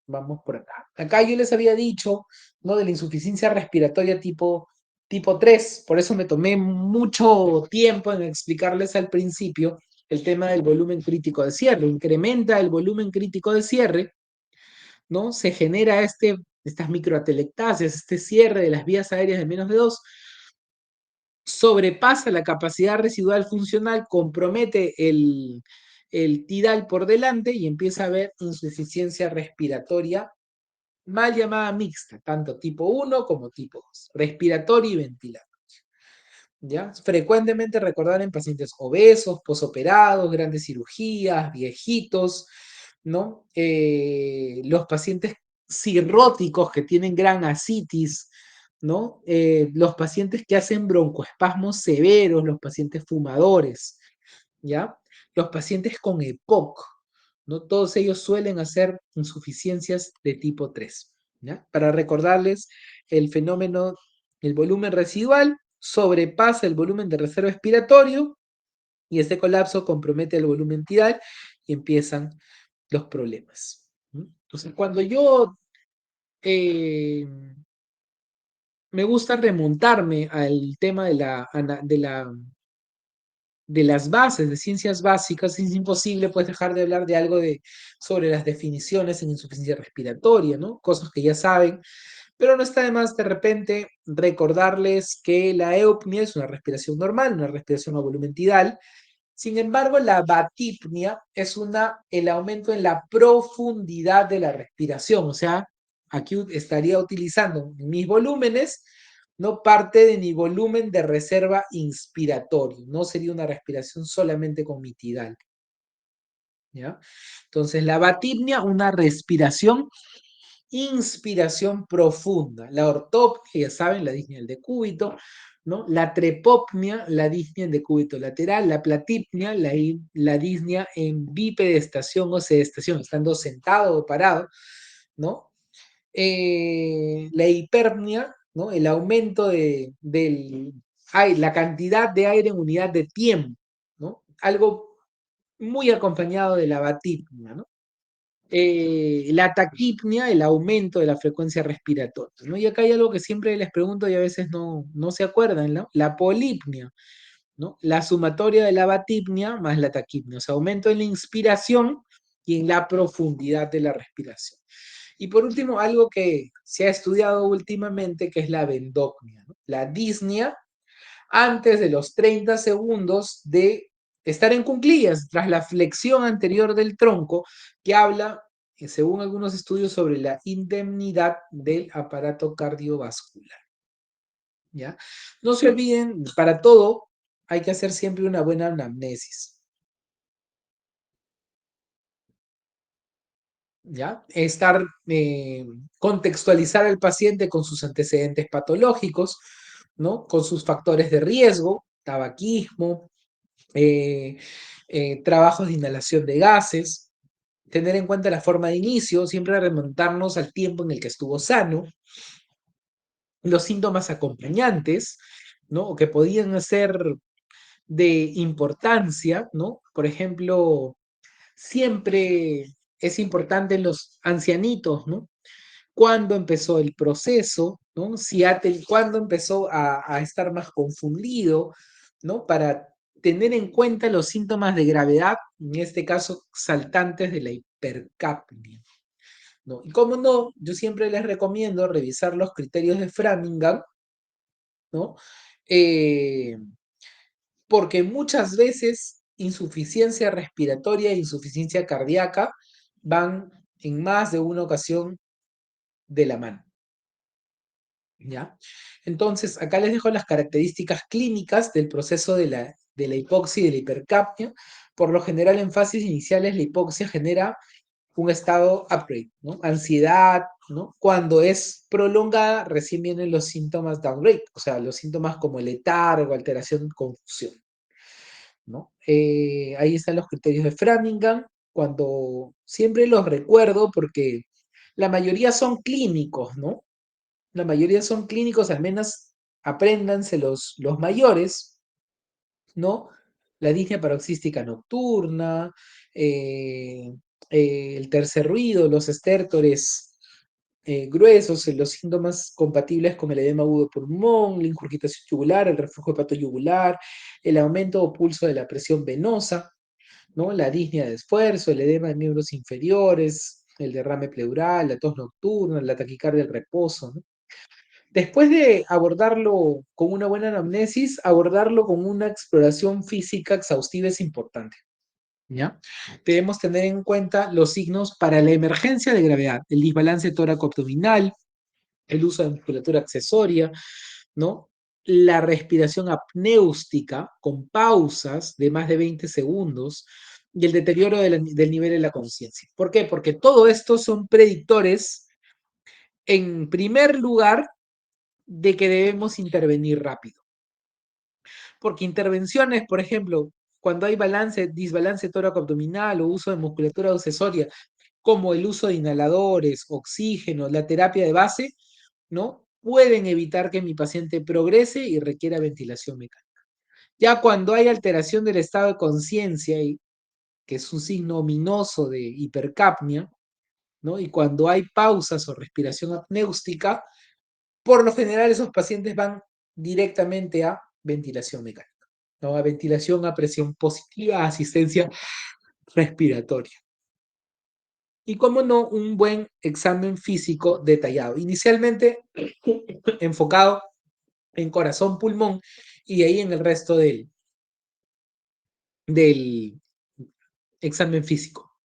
Vamos por acá. Acá yo les había dicho, ¿no? De la insuficiencia respiratoria tipo 3, por eso me tomé mucho tiempo en explicarles al principio el tema del volumen crítico de cierre. Incrementa el volumen crítico de cierre, ¿no? Se genera estas microatelectasias, este cierre de las vías aéreas de menos de 2, sobrepasa la capacidad residual funcional, compromete el tidal por delante y empieza a haber insuficiencia respiratoria mal llamada mixta, tanto tipo 1 como tipo 2, respiratorio y ventilatorio. ¿Ya? Frecuentemente recordar en pacientes obesos, posoperados, grandes cirugías, viejitos, ¿no? Los pacientes cirróticos que tienen gran ascitis, ¿no? Los pacientes que hacen broncoespasmos severos, los pacientes fumadores, ¿ya? Los pacientes con EPOC, ¿no? Todos ellos suelen hacer insuficiencias de tipo 3, ¿ya? Para recordarles el fenómeno, el volumen residual sobrepasa el volumen de reserva expiratorio y este colapso compromete el volumen tidal y empiezan los problemas. Entonces, cuando yo me gusta remontarme al tema de las bases de ciencias básicas, es imposible pues dejar de hablar de algo sobre las definiciones en insuficiencia respiratoria, ¿no? Cosas que ya saben, pero no está de más de repente recordarles que la eupnea es una respiración normal, una respiración a volumen tidal. Sin embargo, la batipnia es el aumento en la profundidad de la respiración, o sea, aquí estaría utilizando mis volúmenes, no parte de mi volumen de reserva inspiratorio, no sería una respiración solamente con mi tidal. ¿Ya? Entonces, la batipnia, una respiración, inspiración profunda. La ortopnea, ya saben, la disnea del decúbito, ¿no? La trepopnea, la disnea en decúbito lateral. La platipnia, la disnea en bipedestación o sedestación, estando sentado o parado, ¿no? La hiperpnea, ¿no? El aumento la cantidad de aire en unidad de tiempo, ¿no? Algo muy acompañado de la batipnia, ¿no? La taquipnia, el aumento de la frecuencia respiratoria, ¿no? Y acá hay algo que siempre les pregunto y a veces no se acuerdan, ¿no? La polipnia, ¿no? La sumatoria de la batipnia más la taquipnia, o sea, aumento en la inspiración y en la profundidad de la respiración. Y por último, algo que se ha estudiado últimamente, que es la bendopnia, ¿no? La disnea antes de los 30 segundos de estar en cuclillas, tras la flexión anterior del tronco, que habla, según algunos estudios, sobre la indemnidad del aparato cardiovascular. ¿Ya? No se olviden, para todo hay que hacer siempre una buena anamnesis. ¿Ya? Contextualizar al paciente con sus antecedentes patológicos, ¿no? Con sus factores de riesgo, tabaquismo, trabajos de inhalación de gases, tener en cuenta la forma de inicio, siempre remontarnos al tiempo en el que estuvo sano, los síntomas acompañantes, ¿no? O que podían ser de importancia, ¿no? Por ejemplo, siempre es importante en los ancianitos, ¿no? Cuándo empezó el proceso, ¿no? Cuándo empezó a estar más confundido, ¿no? Para tener en cuenta los síntomas de gravedad, en este caso saltantes de la hipercapnia, ¿no? Y como no, yo siempre les recomiendo revisar los criterios de Framingham, ¿no? Eh, porque muchas veces insuficiencia respiratoria e insuficiencia cardíaca van en más de una ocasión de la mano. ¿Ya? Entonces, acá les dejo las características clínicas del proceso de la hipoxia y de la hipercapnia. Por lo general, en fases iniciales, la hipoxia genera un estado upgrade, ¿no? Ansiedad, ¿no? Cuando es prolongada, recién vienen los síntomas downgrade, o sea, los síntomas como letargo, alteración, confusión, ¿no? Ahí están los criterios de Framingham, cuando siempre los recuerdo porque la mayoría son clínicos, ¿no? La mayoría son clínicos, al menos apréndanse los mayores, ¿no? La disnea paroxística nocturna, eh, el tercer ruido, los estértores gruesos, los síntomas compatibles con el edema agudo de pulmón, la ingurgitación yugular, el reflujo hepatoyugular, el aumento o pulso de la presión venosa, ¿no? La disnea de esfuerzo, el edema de miembros inferiores, el derrame pleural, la tos nocturna, la taquicardia del reposo, ¿no? Después de abordarlo con una buena anamnesis, abordarlo con una exploración física exhaustiva es importante, ¿ya? Debemos tener en cuenta los signos para la emergencia de gravedad, el desbalance tóraco-abdominal, el uso de musculatura accesoria, ¿no? La respiración apnéustica con pausas de más de 20 segundos y el deterioro del nivel de la conciencia. ¿Por qué? Porque todo esto son predictores, en primer lugar, de que debemos intervenir rápido. Porque intervenciones, por ejemplo, cuando hay desbalance tóraco-abdominal o uso de musculatura accesoria, como el uso de inhaladores, oxígeno, la terapia de base, ¿no? Pueden evitar que mi paciente progrese y requiera ventilación mecánica. Ya cuando hay alteración del estado de conciencia, que es un signo ominoso de hipercapnia, ¿no? Y cuando hay pausas o respiración apnéustica, por lo general esos pacientes van directamente a ventilación mecánica, ¿no? A ventilación a presión positiva, a asistencia respiratoria. Y cómo no, un buen examen físico detallado. Inicialmente enfocado en corazón, pulmón y de ahí en el resto del examen físico,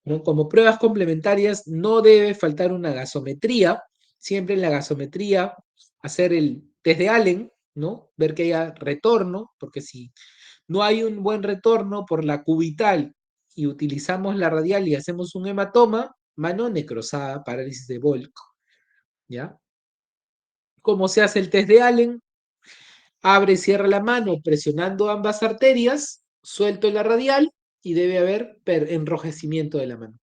¿no? Como pruebas complementarias no debe faltar una gasometría, siempre en la gasometría hacer el test de Allen, ¿no? Ver que haya retorno, porque si no hay un buen retorno por la cubital y utilizamos la radial y hacemos un hematoma, mano necrosada, parálisis de Volco, ¿ya? ¿Cómo se hace el test de Allen? Abre y cierra la mano presionando ambas arterias, suelto la radial y debe haber enrojecimiento de la mano.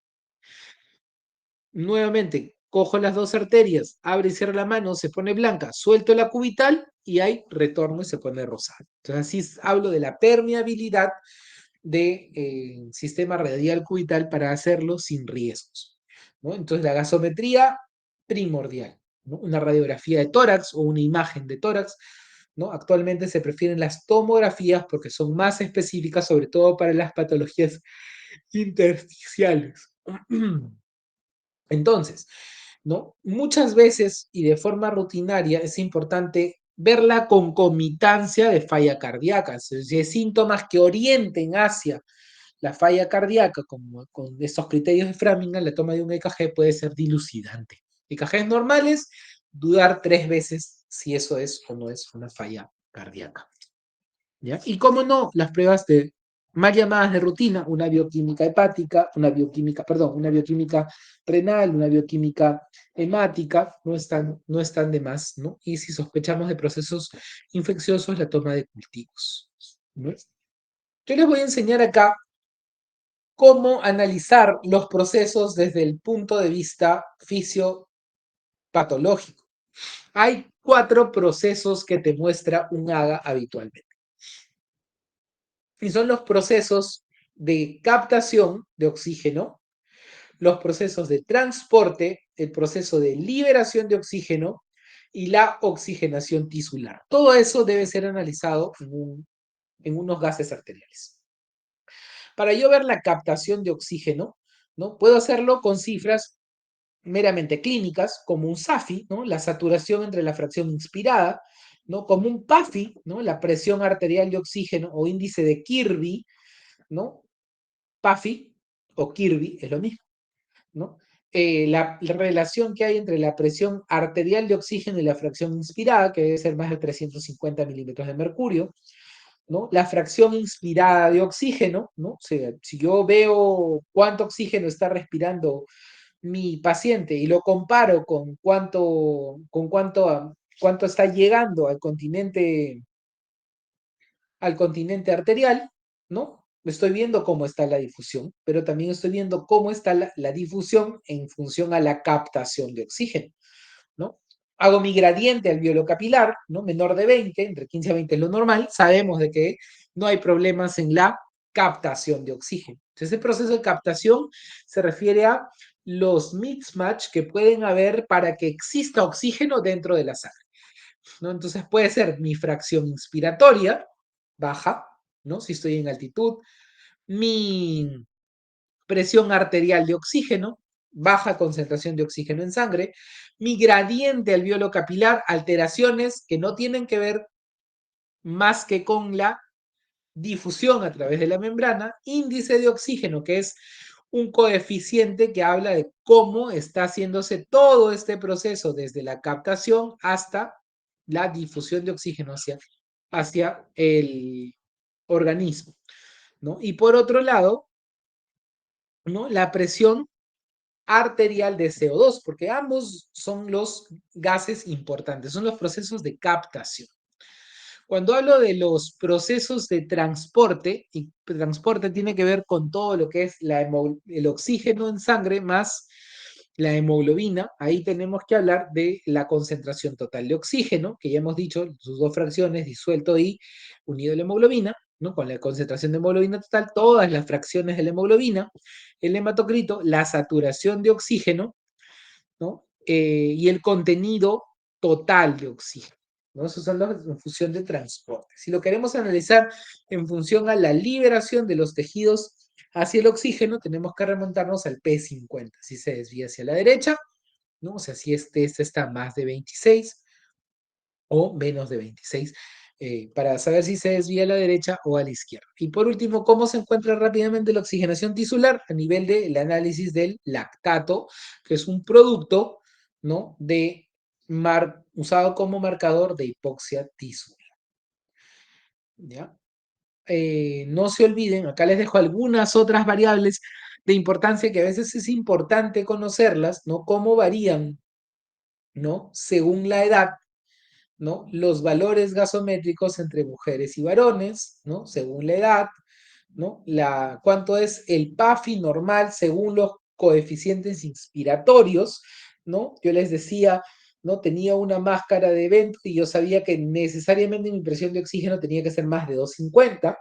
Nuevamente, cojo las dos arterias, abre y cierra la mano, se pone blanca, suelto la cubital y hay retorno y se pone rosada. Entonces así hablo de la permeabilidad del sistema radial cubital para hacerlo sin riesgos, ¿no? Entonces la gasometría primordial, ¿no? Una radiografía de tórax o una imagen de tórax, ¿no? Actualmente se prefieren las tomografías porque son más específicas, sobre todo para las patologías intersticiales. Entonces, ¿no? Muchas veces y de forma rutinaria es importante ver la concomitancia de falla cardíaca, es decir, síntomas que orienten hacia la falla cardíaca, como con estos criterios de Framingham, la toma de un EKG puede ser dilucidante. EKGs normales, dudar 3 veces si eso es o no es una falla cardíaca, ¿ya? Y cómo no, las pruebas de más llamadas de rutina, una bioquímica hepática, una bioquímica renal, una bioquímica hemática, no están de más, ¿no? Y si sospechamos de procesos infecciosos, la toma de cultivos, ¿no? Yo les voy a enseñar acá cómo analizar los procesos desde el punto de vista fisiopatológico. Hay 4 procesos que te muestra un AGA habitualmente. Y son los procesos de captación de oxígeno, los procesos de transporte, el proceso de liberación de oxígeno y la oxigenación tisular. Todo eso debe ser analizado en unos gases arteriales. Para yo ver la captación de oxígeno, ¿no? Puedo hacerlo con cifras meramente clínicas, como un SAFI, ¿no? La saturación entre la fracción inspirada, ¿no? Como un PAFI, ¿no? La presión arterial de oxígeno o índice de Kirby, ¿no? PAFI o Kirby es lo mismo, ¿no? la relación que hay entre la presión arterial de oxígeno y la fracción inspirada, que debe ser más de 350 milímetros de mercurio, ¿no? La fracción inspirada de oxígeno, ¿no? O sea, si yo veo cuánto oxígeno está respirando mi paciente y lo comparo con cuánto está llegando al continente arterial, ¿no? Estoy viendo cómo está la difusión, pero también estoy viendo cómo está la difusión en función a la captación de oxígeno, ¿no? Hago mi gradiente alveolo capilar, ¿no? Menor de 20, entre 15 a 20 es lo normal, sabemos de que no hay problemas en la captación de oxígeno. Entonces, ese proceso de captación se refiere a los mismatch que pueden haber para que exista oxígeno dentro de la sangre, ¿no? Entonces puede ser mi fracción inspiratoria baja, ¿no? Si estoy en altitud, mi presión arterial de oxígeno, baja concentración de oxígeno en sangre, mi gradiente alveolo capilar, alteraciones que no tienen que ver más que con la difusión a través de la membrana, índice de oxígeno, que es un coeficiente que habla de cómo está haciéndose todo este proceso desde la captación hasta la difusión de oxígeno hacia el organismo, ¿no? Y por otro lado, ¿no? La presión arterial de CO2, porque ambos son los gases importantes, son los procesos de captación. Cuando hablo de los procesos de transporte, y transporte tiene que ver con todo lo que es el oxígeno en sangre más la hemoglobina, ahí tenemos que hablar de la concentración total de oxígeno, que ya hemos dicho, sus dos fracciones, disuelto y unido a la hemoglobina, ¿no? Con la concentración de hemoglobina total, todas las fracciones de la hemoglobina, el hematocrito, la saturación de oxígeno, ¿no? Y el contenido total de oxígeno, ¿no? Esos son los en función de transporte. Si lo queremos analizar en función a la liberación de los tejidos hacia el oxígeno, tenemos que remontarnos al P50. Si se desvía hacia la derecha, ¿no? O sea, si este está más de 26 o menos de 26, para saber si se desvía a la derecha o a la izquierda. Y por último, ¿cómo se encuentra rápidamente la oxigenación tisular? A nivel del análisis del lactato, que es un producto, ¿no? Usado como marcador de hipoxia tisular. ¿Ya? No se olviden, acá les dejo algunas otras variables de importancia que a veces es importante conocerlas, ¿no? Cómo varían, ¿no? Según la edad, ¿no? Los valores gasométricos entre mujeres y varones, ¿no? Según la edad, ¿no? Cuánto es el PAFI normal según los coeficientes inspiratorios, ¿no? Yo les decía, ¿no? Tenía una máscara de evento y yo sabía que necesariamente mi presión de oxígeno tenía que ser más de 250,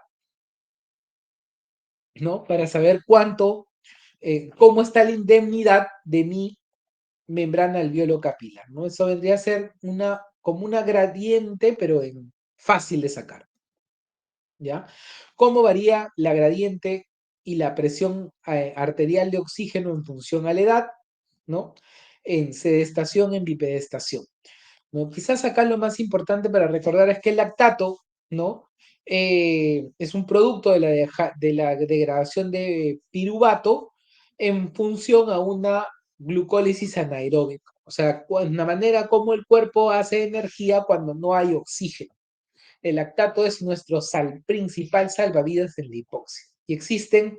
¿no? Para saber cómo está la indemnidad de mi membrana alveolo capilar, ¿no? Eso vendría a ser como una gradiente, pero fácil de sacar, ¿ya? ¿Cómo varía la gradiente y la presión arterial de oxígeno en función a la edad, ¿no? En sedestación, en bipedestación, ¿no? Quizás acá lo más importante para recordar es que el lactato, ¿no? Es un producto de la degradación de piruvato en función a una glucólisis anaeróbica, o sea, una manera como el cuerpo hace energía cuando no hay oxígeno. El lactato es nuestro principal salvavidas en la hipoxia. Y existen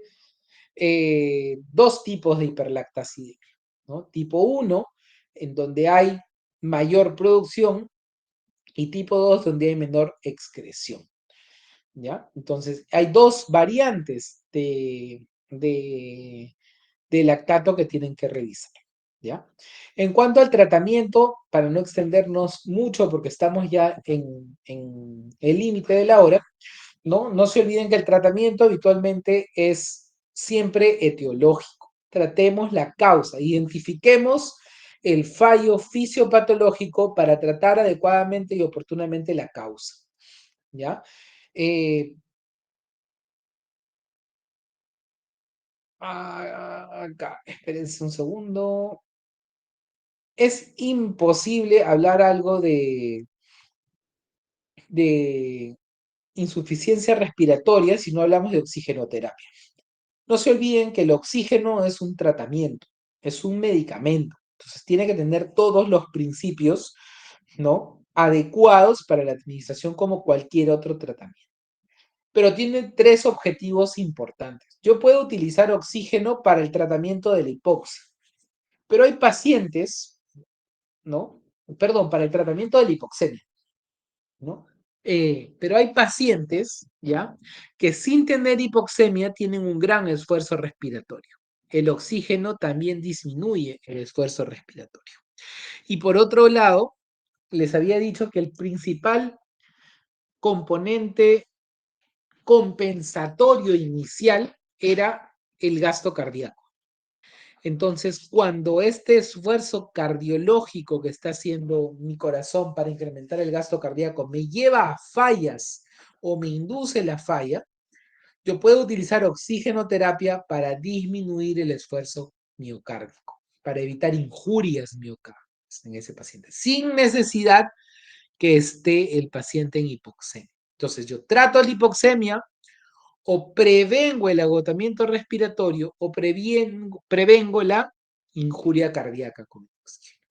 dos tipos de hiperlactacidemia, ¿no? Tipo 1, en donde hay mayor producción, y tipo 2, donde hay menor excreción, ¿ya? Entonces, hay dos variantes de lactato que tienen que revisar, ¿ya? En cuanto al tratamiento, para no extendernos mucho, porque estamos ya en el límite de la hora, ¿no? No se olviden que el tratamiento habitualmente es siempre etiológico. Tratemos la causa, identifiquemos el fallo fisiopatológico para tratar adecuadamente y oportunamente la causa, ¿ya? Acá, espérense un segundo. Es imposible hablar algo de insuficiencia respiratoria si no hablamos de oxigenoterapia. No se olviden que el oxígeno es un tratamiento. es un medicamento. Entonces tiene que tener todos los principios, ¿no?, adecuados para la administración como cualquier otro tratamiento. Pero tiene tres objetivos importantes. Yo puedo utilizar oxígeno para el tratamiento de la hipoxia, pero hay pacientes, ¿no? Perdón, para el tratamiento de la hipoxemia, ¿no? Pero hay pacientes, ¿ya?, que sin tener hipoxemia tienen un gran esfuerzo respiratorio. El oxígeno también disminuye el esfuerzo respiratorio. Y por otro lado, les había dicho que el principal componente compensatorio inicial era el gasto cardíaco. Entonces, cuando este esfuerzo cardiológico que está haciendo mi corazón para incrementar el gasto cardíaco me lleva a fallas o me induce la falla, yo puedo utilizar oxigenoterapia para disminuir el esfuerzo miocárdico, para evitar injurias miocárdica en ese paciente, sin necesidad que esté el paciente en hipoxemia. Entonces, yo trato la hipoxemia, o prevengo el agotamiento respiratorio, o prevengo la injuria cardíaca con oxígeno.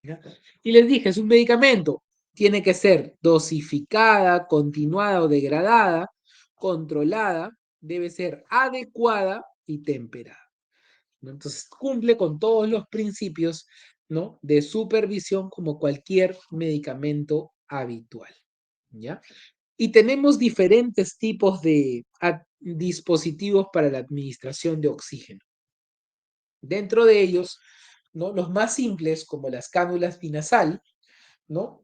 ¿Ya? Y les dije, es un medicamento. Tiene que ser dosificada, continuada o degradada, controlada, debe ser adecuada y temperada, ¿no? Entonces, cumple con todos los principios, ¿no?, de supervisión como cualquier medicamento habitual. ¿Ya? Y tenemos diferentes tipos de dispositivos para la administración de oxígeno. Dentro de ellos, ¿no?, los más simples, como las cánulas binasal, ¿no?,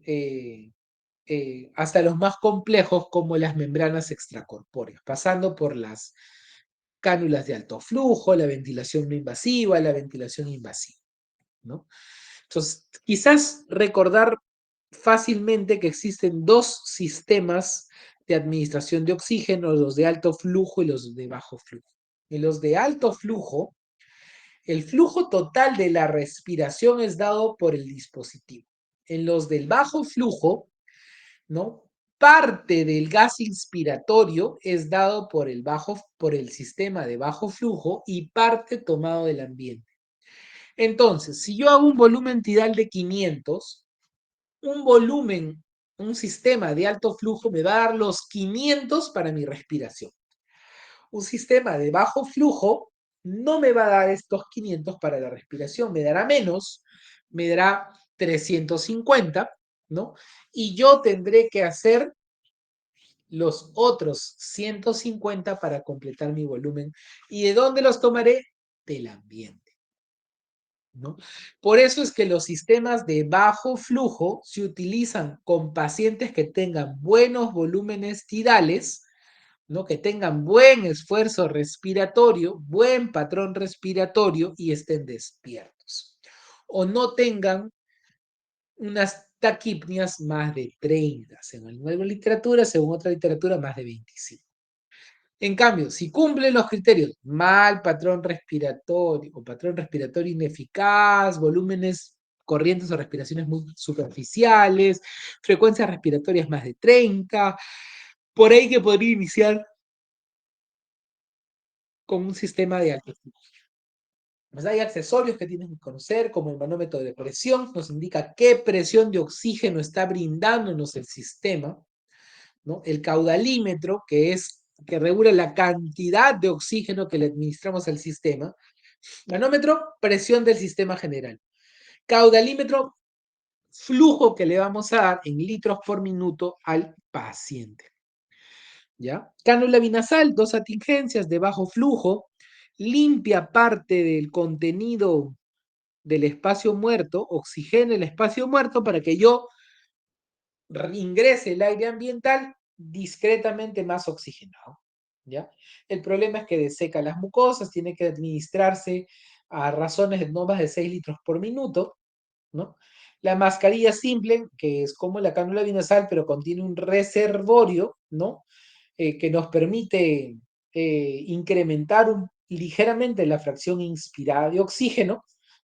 hasta los más complejos, como las membranas extracorpóreas, pasando por las cánulas de alto flujo, la ventilación no invasiva, la ventilación invasiva, ¿no? Entonces, quizás recordar fácilmente que existen dos sistemas de administración de oxígeno, los de alto flujo y los de bajo flujo. En los de alto flujo, el flujo total de la respiración es dado por el dispositivo. En los del bajo flujo, ¿no?, parte del gas inspiratorio es dado por el sistema de bajo flujo y parte tomado del ambiente. Entonces, si yo hago un volumen tidal de 500, un sistema de alto flujo me va a dar los 500 para mi respiración. Un sistema de bajo flujo no me va a dar estos 500 para la respiración, me dará menos, me dará 350, ¿no? Y yo tendré que hacer los otros 150 para completar mi volumen. ¿Y de dónde los tomaré? Del ambiente, ¿no? Por eso es que los sistemas de bajo flujo se utilizan con pacientes que tengan buenos volúmenes tidales, ¿no?, que tengan buen esfuerzo respiratorio, buen patrón respiratorio y estén despiertos. O no tengan unas taquipnias más de 30, según nueva literatura, según otra literatura, más de 25. En cambio, si cumplen los criterios, mal patrón respiratorio o patrón respiratorio ineficaz, volúmenes corrientes o respiraciones muy superficiales, frecuencias respiratorias más de 30, por ahí que podría iniciar con un sistema de alto flujo. Pues hay accesorios que tienes que conocer, como el manómetro de presión, nos indica qué presión de oxígeno está brindándonos el sistema, ¿no? El caudalímetro, que regula la cantidad de oxígeno que le administramos al sistema. Manómetro, presión del sistema general. Caudalímetro, flujo que le vamos a dar en litros por minuto al paciente. ¿Ya? Cánula binasal, 2 atingencias de bajo flujo, limpia parte del contenido del espacio muerto, oxigena el espacio muerto para que yo ingrese el aire ambiental discretamente más oxigenado, ¿ya? El problema es que deseca las mucosas, tiene que administrarse a razones de no más de 6 litros por minuto, ¿no? La mascarilla simple, que es como la cánula binasal, pero contiene un reservorio, ¿no? Que nos permite incrementar ligeramente la fracción inspirada de oxígeno,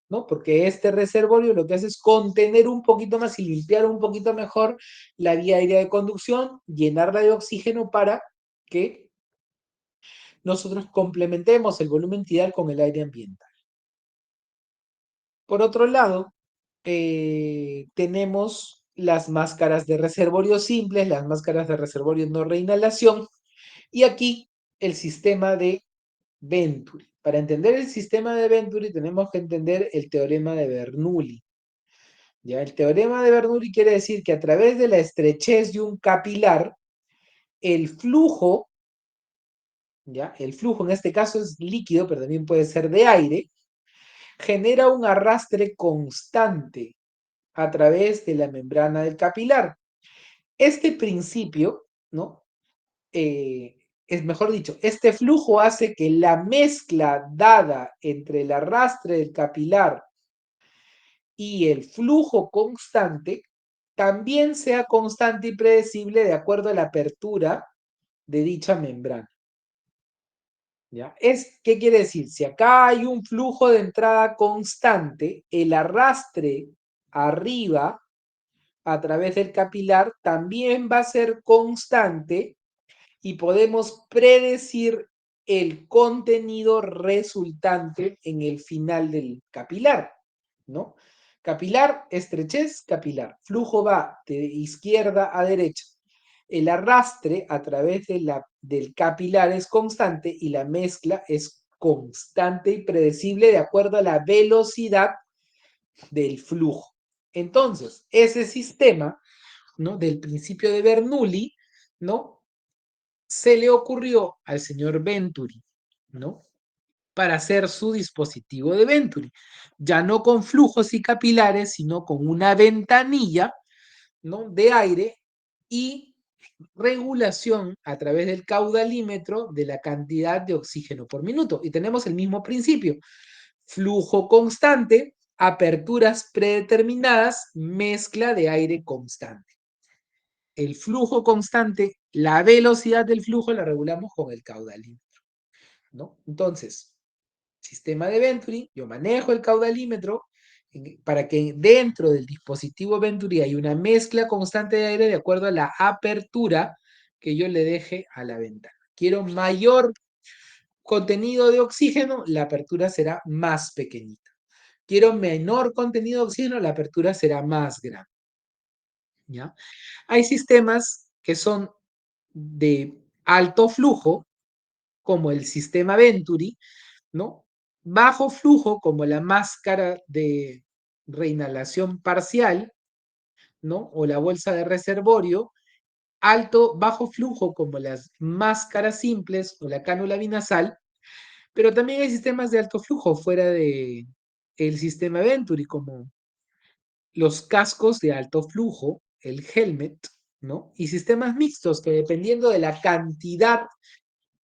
¿no? Porque este reservorio lo que hace es contener un poquito más y limpiar un poquito mejor la vía aérea de conducción, llenarla de oxígeno para que nosotros complementemos el volumen tidal con el aire ambiental. Por otro lado, tenemos las máscaras de reservorio simples, las máscaras de reservorio no reinhalación, y aquí el sistema de Venturi. Para entender el sistema de Venturi tenemos que entender el teorema de Bernoulli. ¿Ya? El teorema de Bernoulli quiere decir que a través de la estrechez de un capilar, el flujo, ¿ya? El flujo en este caso es líquido, pero también puede ser de aire, genera un arrastre constante a través de la membrana del capilar. Este principio, ¿no? Es mejor dicho, este flujo hace que la mezcla dada entre el arrastre del capilar y el flujo constante también sea constante y predecible de acuerdo a la apertura de dicha membrana. ¿Ya? ¿Qué quiere decir? Si acá hay un flujo de entrada constante, el arrastre arriba a través del capilar también va a ser constante y podemos predecir el contenido resultante en el final del capilar, ¿no? Capilar, estrechez, capilar. Flujo va de izquierda a derecha. El arrastre a través del capilar es constante y la mezcla es constante y predecible de acuerdo a la velocidad del flujo. Entonces, ese sistema, ¿no? Del principio de Bernoulli, ¿no? Se le ocurrió al señor Venturi, ¿no? Para hacer su dispositivo de Venturi. Ya no con flujos y capilares, sino con una ventanilla, ¿no? De aire y regulación a través del caudalímetro de la cantidad de oxígeno por minuto. Y tenemos el mismo principio. Flujo constante, aperturas predeterminadas, mezcla de aire constante. El flujo constante, la velocidad del flujo la regulamos con el caudalímetro, ¿no? Entonces, sistema de Venturi, yo manejo el caudalímetro para que dentro del dispositivo Venturi hay una mezcla constante de aire de acuerdo a la apertura que yo le deje a la ventana. Quiero mayor contenido de oxígeno, la apertura será más pequeñita. Quiero menor contenido de oxígeno, la apertura será más grande. ¿Ya? Hay sistemas que son de alto flujo, como el sistema Venturi, ¿no? Bajo flujo, como la máscara de reinhalación parcial, ¿no? O la bolsa de reservorio. Bajo flujo, como las máscaras simples o la cánula binasal. Pero también hay sistemas de alto flujo fuera de el sistema Venturi, como los cascos de alto flujo, el helmet, ¿no? Y sistemas mixtos que dependiendo de la cantidad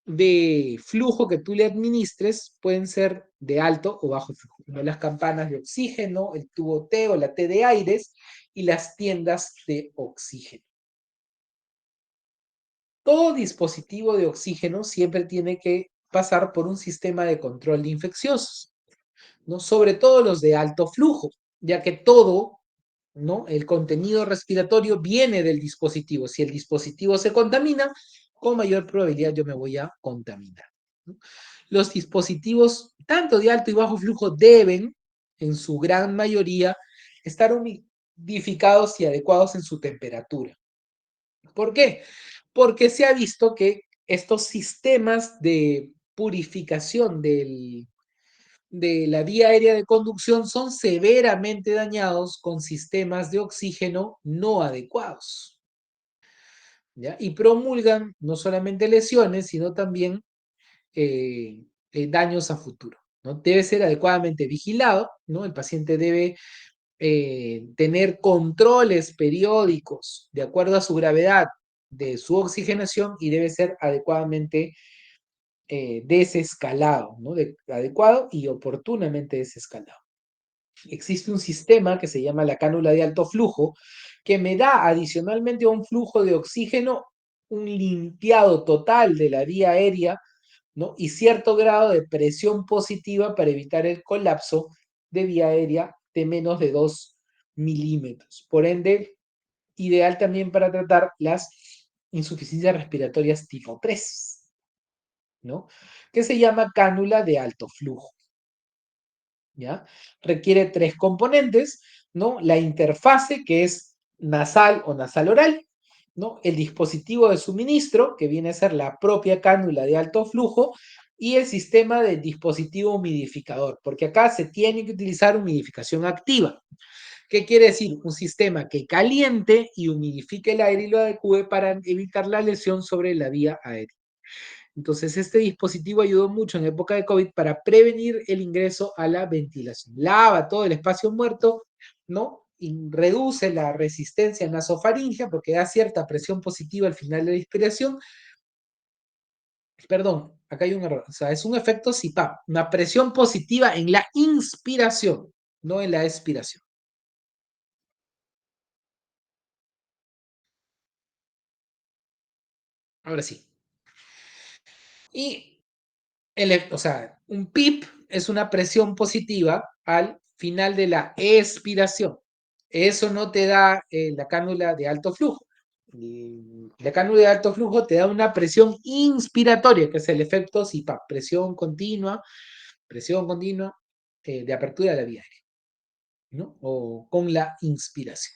de flujo que tú le administres, pueden ser de alto o bajo flujo, como las campanas de oxígeno, el tubo T o la T de aires y las tiendas de oxígeno. Todo dispositivo de oxígeno siempre tiene que pasar por un sistema de control de infecciosos, ¿no? Sobre todo los de alto flujo, ya que todo, ¿no? El contenido respiratorio viene del dispositivo. Si el dispositivo se contamina, con mayor probabilidad yo me voy a contaminar, ¿no? Los dispositivos, tanto de alto y bajo flujo, deben, en su gran mayoría, estar humidificados y adecuados en su temperatura. ¿Por qué? Porque se ha visto que estos sistemas de purificación de la vía aérea de conducción son severamente dañados con sistemas de oxígeno no adecuados, ¿ya? Y promulgan no solamente lesiones, sino también daños a futuro, ¿no? Debe ser adecuadamente vigilado, ¿no? El paciente debe tener controles periódicos de acuerdo a su gravedad de su oxigenación y debe ser adecuadamente desescalado, ¿no? Adecuado y oportunamente desescalado. Existe un sistema que se llama la cánula de alto flujo que me da adicionalmente a un flujo de oxígeno un limpiado total de la vía aérea, ¿no? Y cierto grado de presión positiva para evitar el colapso de vía aérea de menos de 2 milímetros. Por ende, ideal también para tratar las insuficiencias respiratorias tipo 3, ¿no? Que se llama cánula de alto flujo. ¿ya? Requiere 3 componentes, ¿no? La interfase, que es nasal o nasal oral, ¿no? El dispositivo de suministro, que viene a ser la propia cánula de alto flujo, y el sistema de dispositivo humidificador, porque acá se tiene que utilizar humidificación activa. ¿Qué quiere decir? Un sistema que caliente y humidifique el aire y lo adecue para evitar la lesión sobre la vía aérea. Entonces, este dispositivo ayudó mucho en época de COVID para prevenir el ingreso a la ventilación. Lava todo el espacio muerto, ¿no? Y reduce la resistencia nasofaringea porque da cierta presión positiva al final de la inspiración. Perdón, acá hay un error. O sea, es un efecto CPAP, una presión positiva en la inspiración, no en la expiración. Ahora sí. Y o sea, un PIP es una presión positiva al final de la expiración. Eso no te da la cánula de alto flujo. La cánula de alto flujo te da una presión inspiratoria, que es el efecto CPAP, presión continua de apertura de la vía aérea, ¿no? O con la inspiración.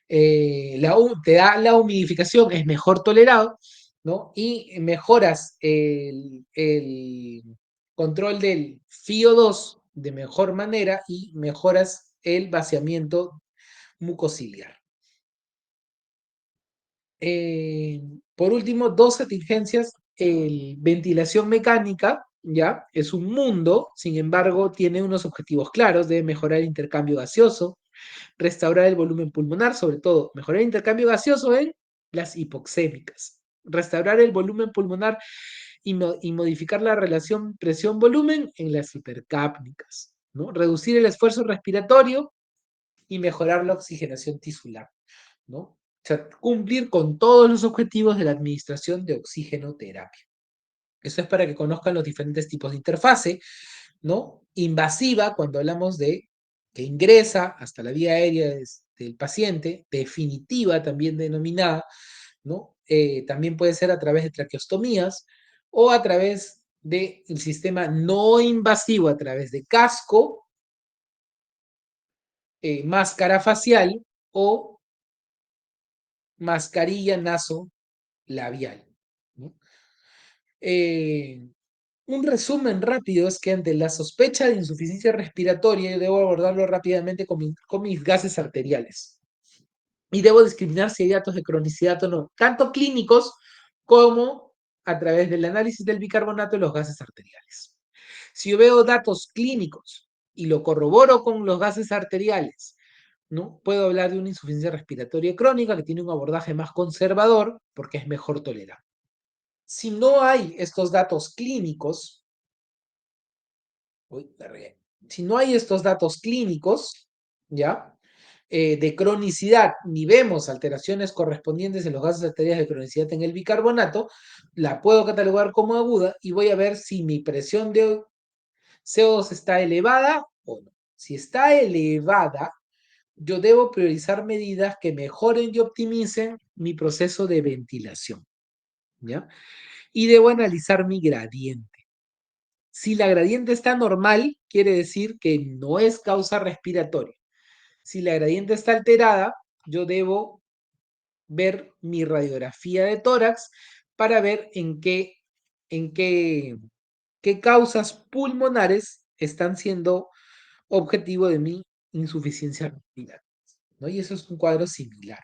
Te da la humidificación, es mejor tolerado, ¿no? Y mejoras el control del FiO2 de mejor manera y mejoras el vaciamiento mucociliar. Por último, dos contingencias, ventilación mecánica, ¿ya? Es un mundo, sin embargo, tiene unos objetivos claros de mejorar el intercambio gaseoso, restaurar el volumen pulmonar, sobre todo mejorar el intercambio gaseoso en las hipoxémicas, restaurar el volumen pulmonar y modificar la relación presión-volumen en las hipercápnicas, ¿no? Reducir el esfuerzo respiratorio y mejorar la oxigenación tisular, ¿no? O sea, cumplir con todos los objetivos de la administración de oxigenoterapia. Eso es para que conozcan los diferentes tipos de interfase, ¿no? Invasiva, cuando hablamos de que ingresa hasta la vía aérea del paciente, definitiva también denominada, ¿no? También puede ser a través de traqueostomías o a través del sistema no invasivo, a través de casco, máscara facial o mascarilla nasolabial, ¿no? Un resumen rápido es que ante la sospecha de insuficiencia respiratoria, yo debo abordarlo rápidamente con mis gases arteriales. Y debo discriminar si hay datos de cronicidad o no, tanto clínicos como a través del análisis del bicarbonato de los gases arteriales. Si yo veo datos clínicos y lo corroboro con los gases arteriales, ¿no? Puedo hablar de una insuficiencia respiratoria crónica que tiene un abordaje más conservador porque es mejor tolerado. Si no hay estos datos clínicos, si no hay estos datos clínicos, ¿ya? De cronicidad, ni vemos alteraciones correspondientes en los gases arteriales de cronicidad en el bicarbonato, la puedo catalogar como aguda y voy a ver si mi presión de CO2 está elevada o no. Si está elevada, yo debo priorizar medidas que mejoren y optimicen mi proceso de ventilación, ¿ya? Y debo analizar mi gradiente. Si la gradiente está normal, quiere decir que no es causa respiratoria. Si la gradiente está alterada, yo debo ver mi radiografía de tórax para ver qué causas pulmonares están siendo objetivo de mi insuficiencia respiratoria, ¿no? Y eso es un cuadro similar,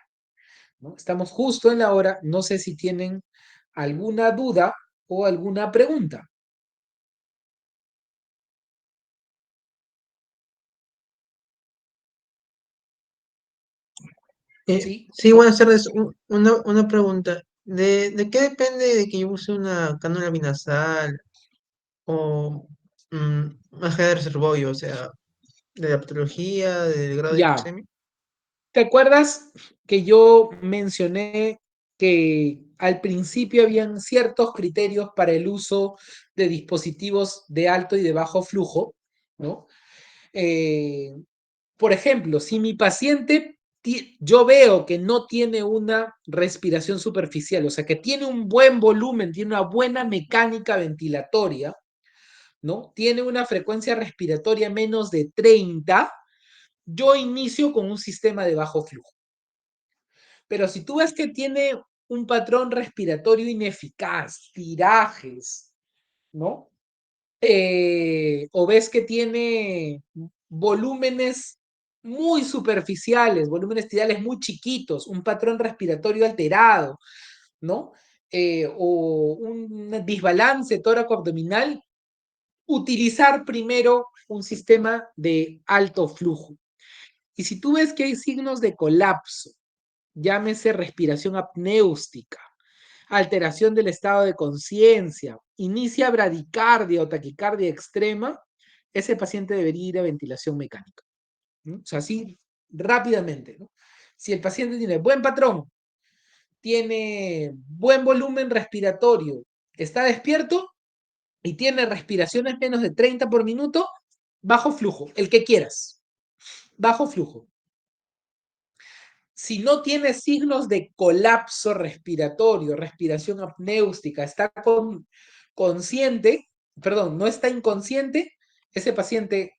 ¿no? Estamos justo en la hora, no sé si tienen alguna duda o alguna pregunta. ¿Sí? Sí, buenas tardes. Una pregunta. ¿De qué depende de que yo use una cánula binasal o magia de reservorio? O sea, de la patología, del grado de Ya. hipoxemia. ¿Te acuerdas que yo mencioné que al principio habían ciertos criterios para el uso de dispositivos de alto y de bajo flujo, ¿no? Eh, por ejemplo, si mi paciente, yo veo que no tiene una respiración superficial, o sea, que tiene un buen volumen, tiene una buena mecánica ventilatoria, ¿no? Tiene una frecuencia respiratoria menos de 30, yo inicio con un sistema de bajo flujo. Pero si tú ves que tiene un patrón respiratorio ineficaz, tirajes, ¿no? O ves que tiene volúmenes muy superficiales, volúmenes tidales muy chiquitos, un patrón respiratorio alterado, ¿no? O un desbalance tóraco-abdominal, utilizar primero un sistema de alto flujo. Y si tú ves que hay signos de colapso, llámese respiración apnéustica, alteración del estado de conciencia, inicia bradicardia o taquicardia extrema, ese paciente debería ir a ventilación mecánica, ¿no? O sea, así rápidamente, ¿no? Si el paciente tiene buen patrón, tiene buen volumen respiratorio, está despierto y tiene respiraciones menos de 30 por minuto, bajo flujo, el que quieras, bajo flujo. Si no tiene signos de colapso respiratorio, respiración apnéustica, está consciente, perdón, no está inconsciente, ese paciente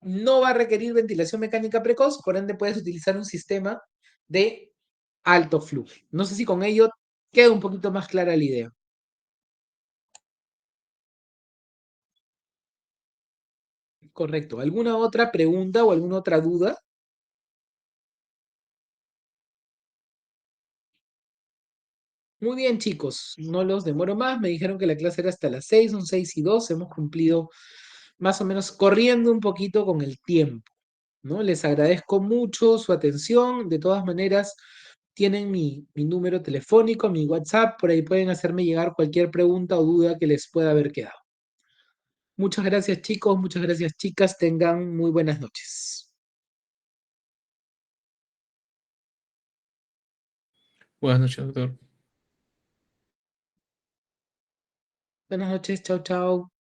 no va a requerir ventilación mecánica precoz, por ende puedes utilizar un sistema de alto flujo. No sé si con ello queda un poquito más clara la idea. Correcto. ¿Alguna otra pregunta o alguna otra duda? Muy bien, chicos, no los demoro más. Me dijeron que la clase era hasta las 6, son 6:02. Hemos cumplido más o menos corriendo un poquito con el tiempo, ¿no? Les agradezco mucho su atención. De todas maneras, tienen mi número telefónico, mi WhatsApp, por ahí pueden hacerme llegar cualquier pregunta o duda que les pueda haber quedado. Muchas gracias, chicos, muchas gracias, chicas. Tengan muy buenas noches. Buenas noches, doctor. Buenas noches, chao, chao.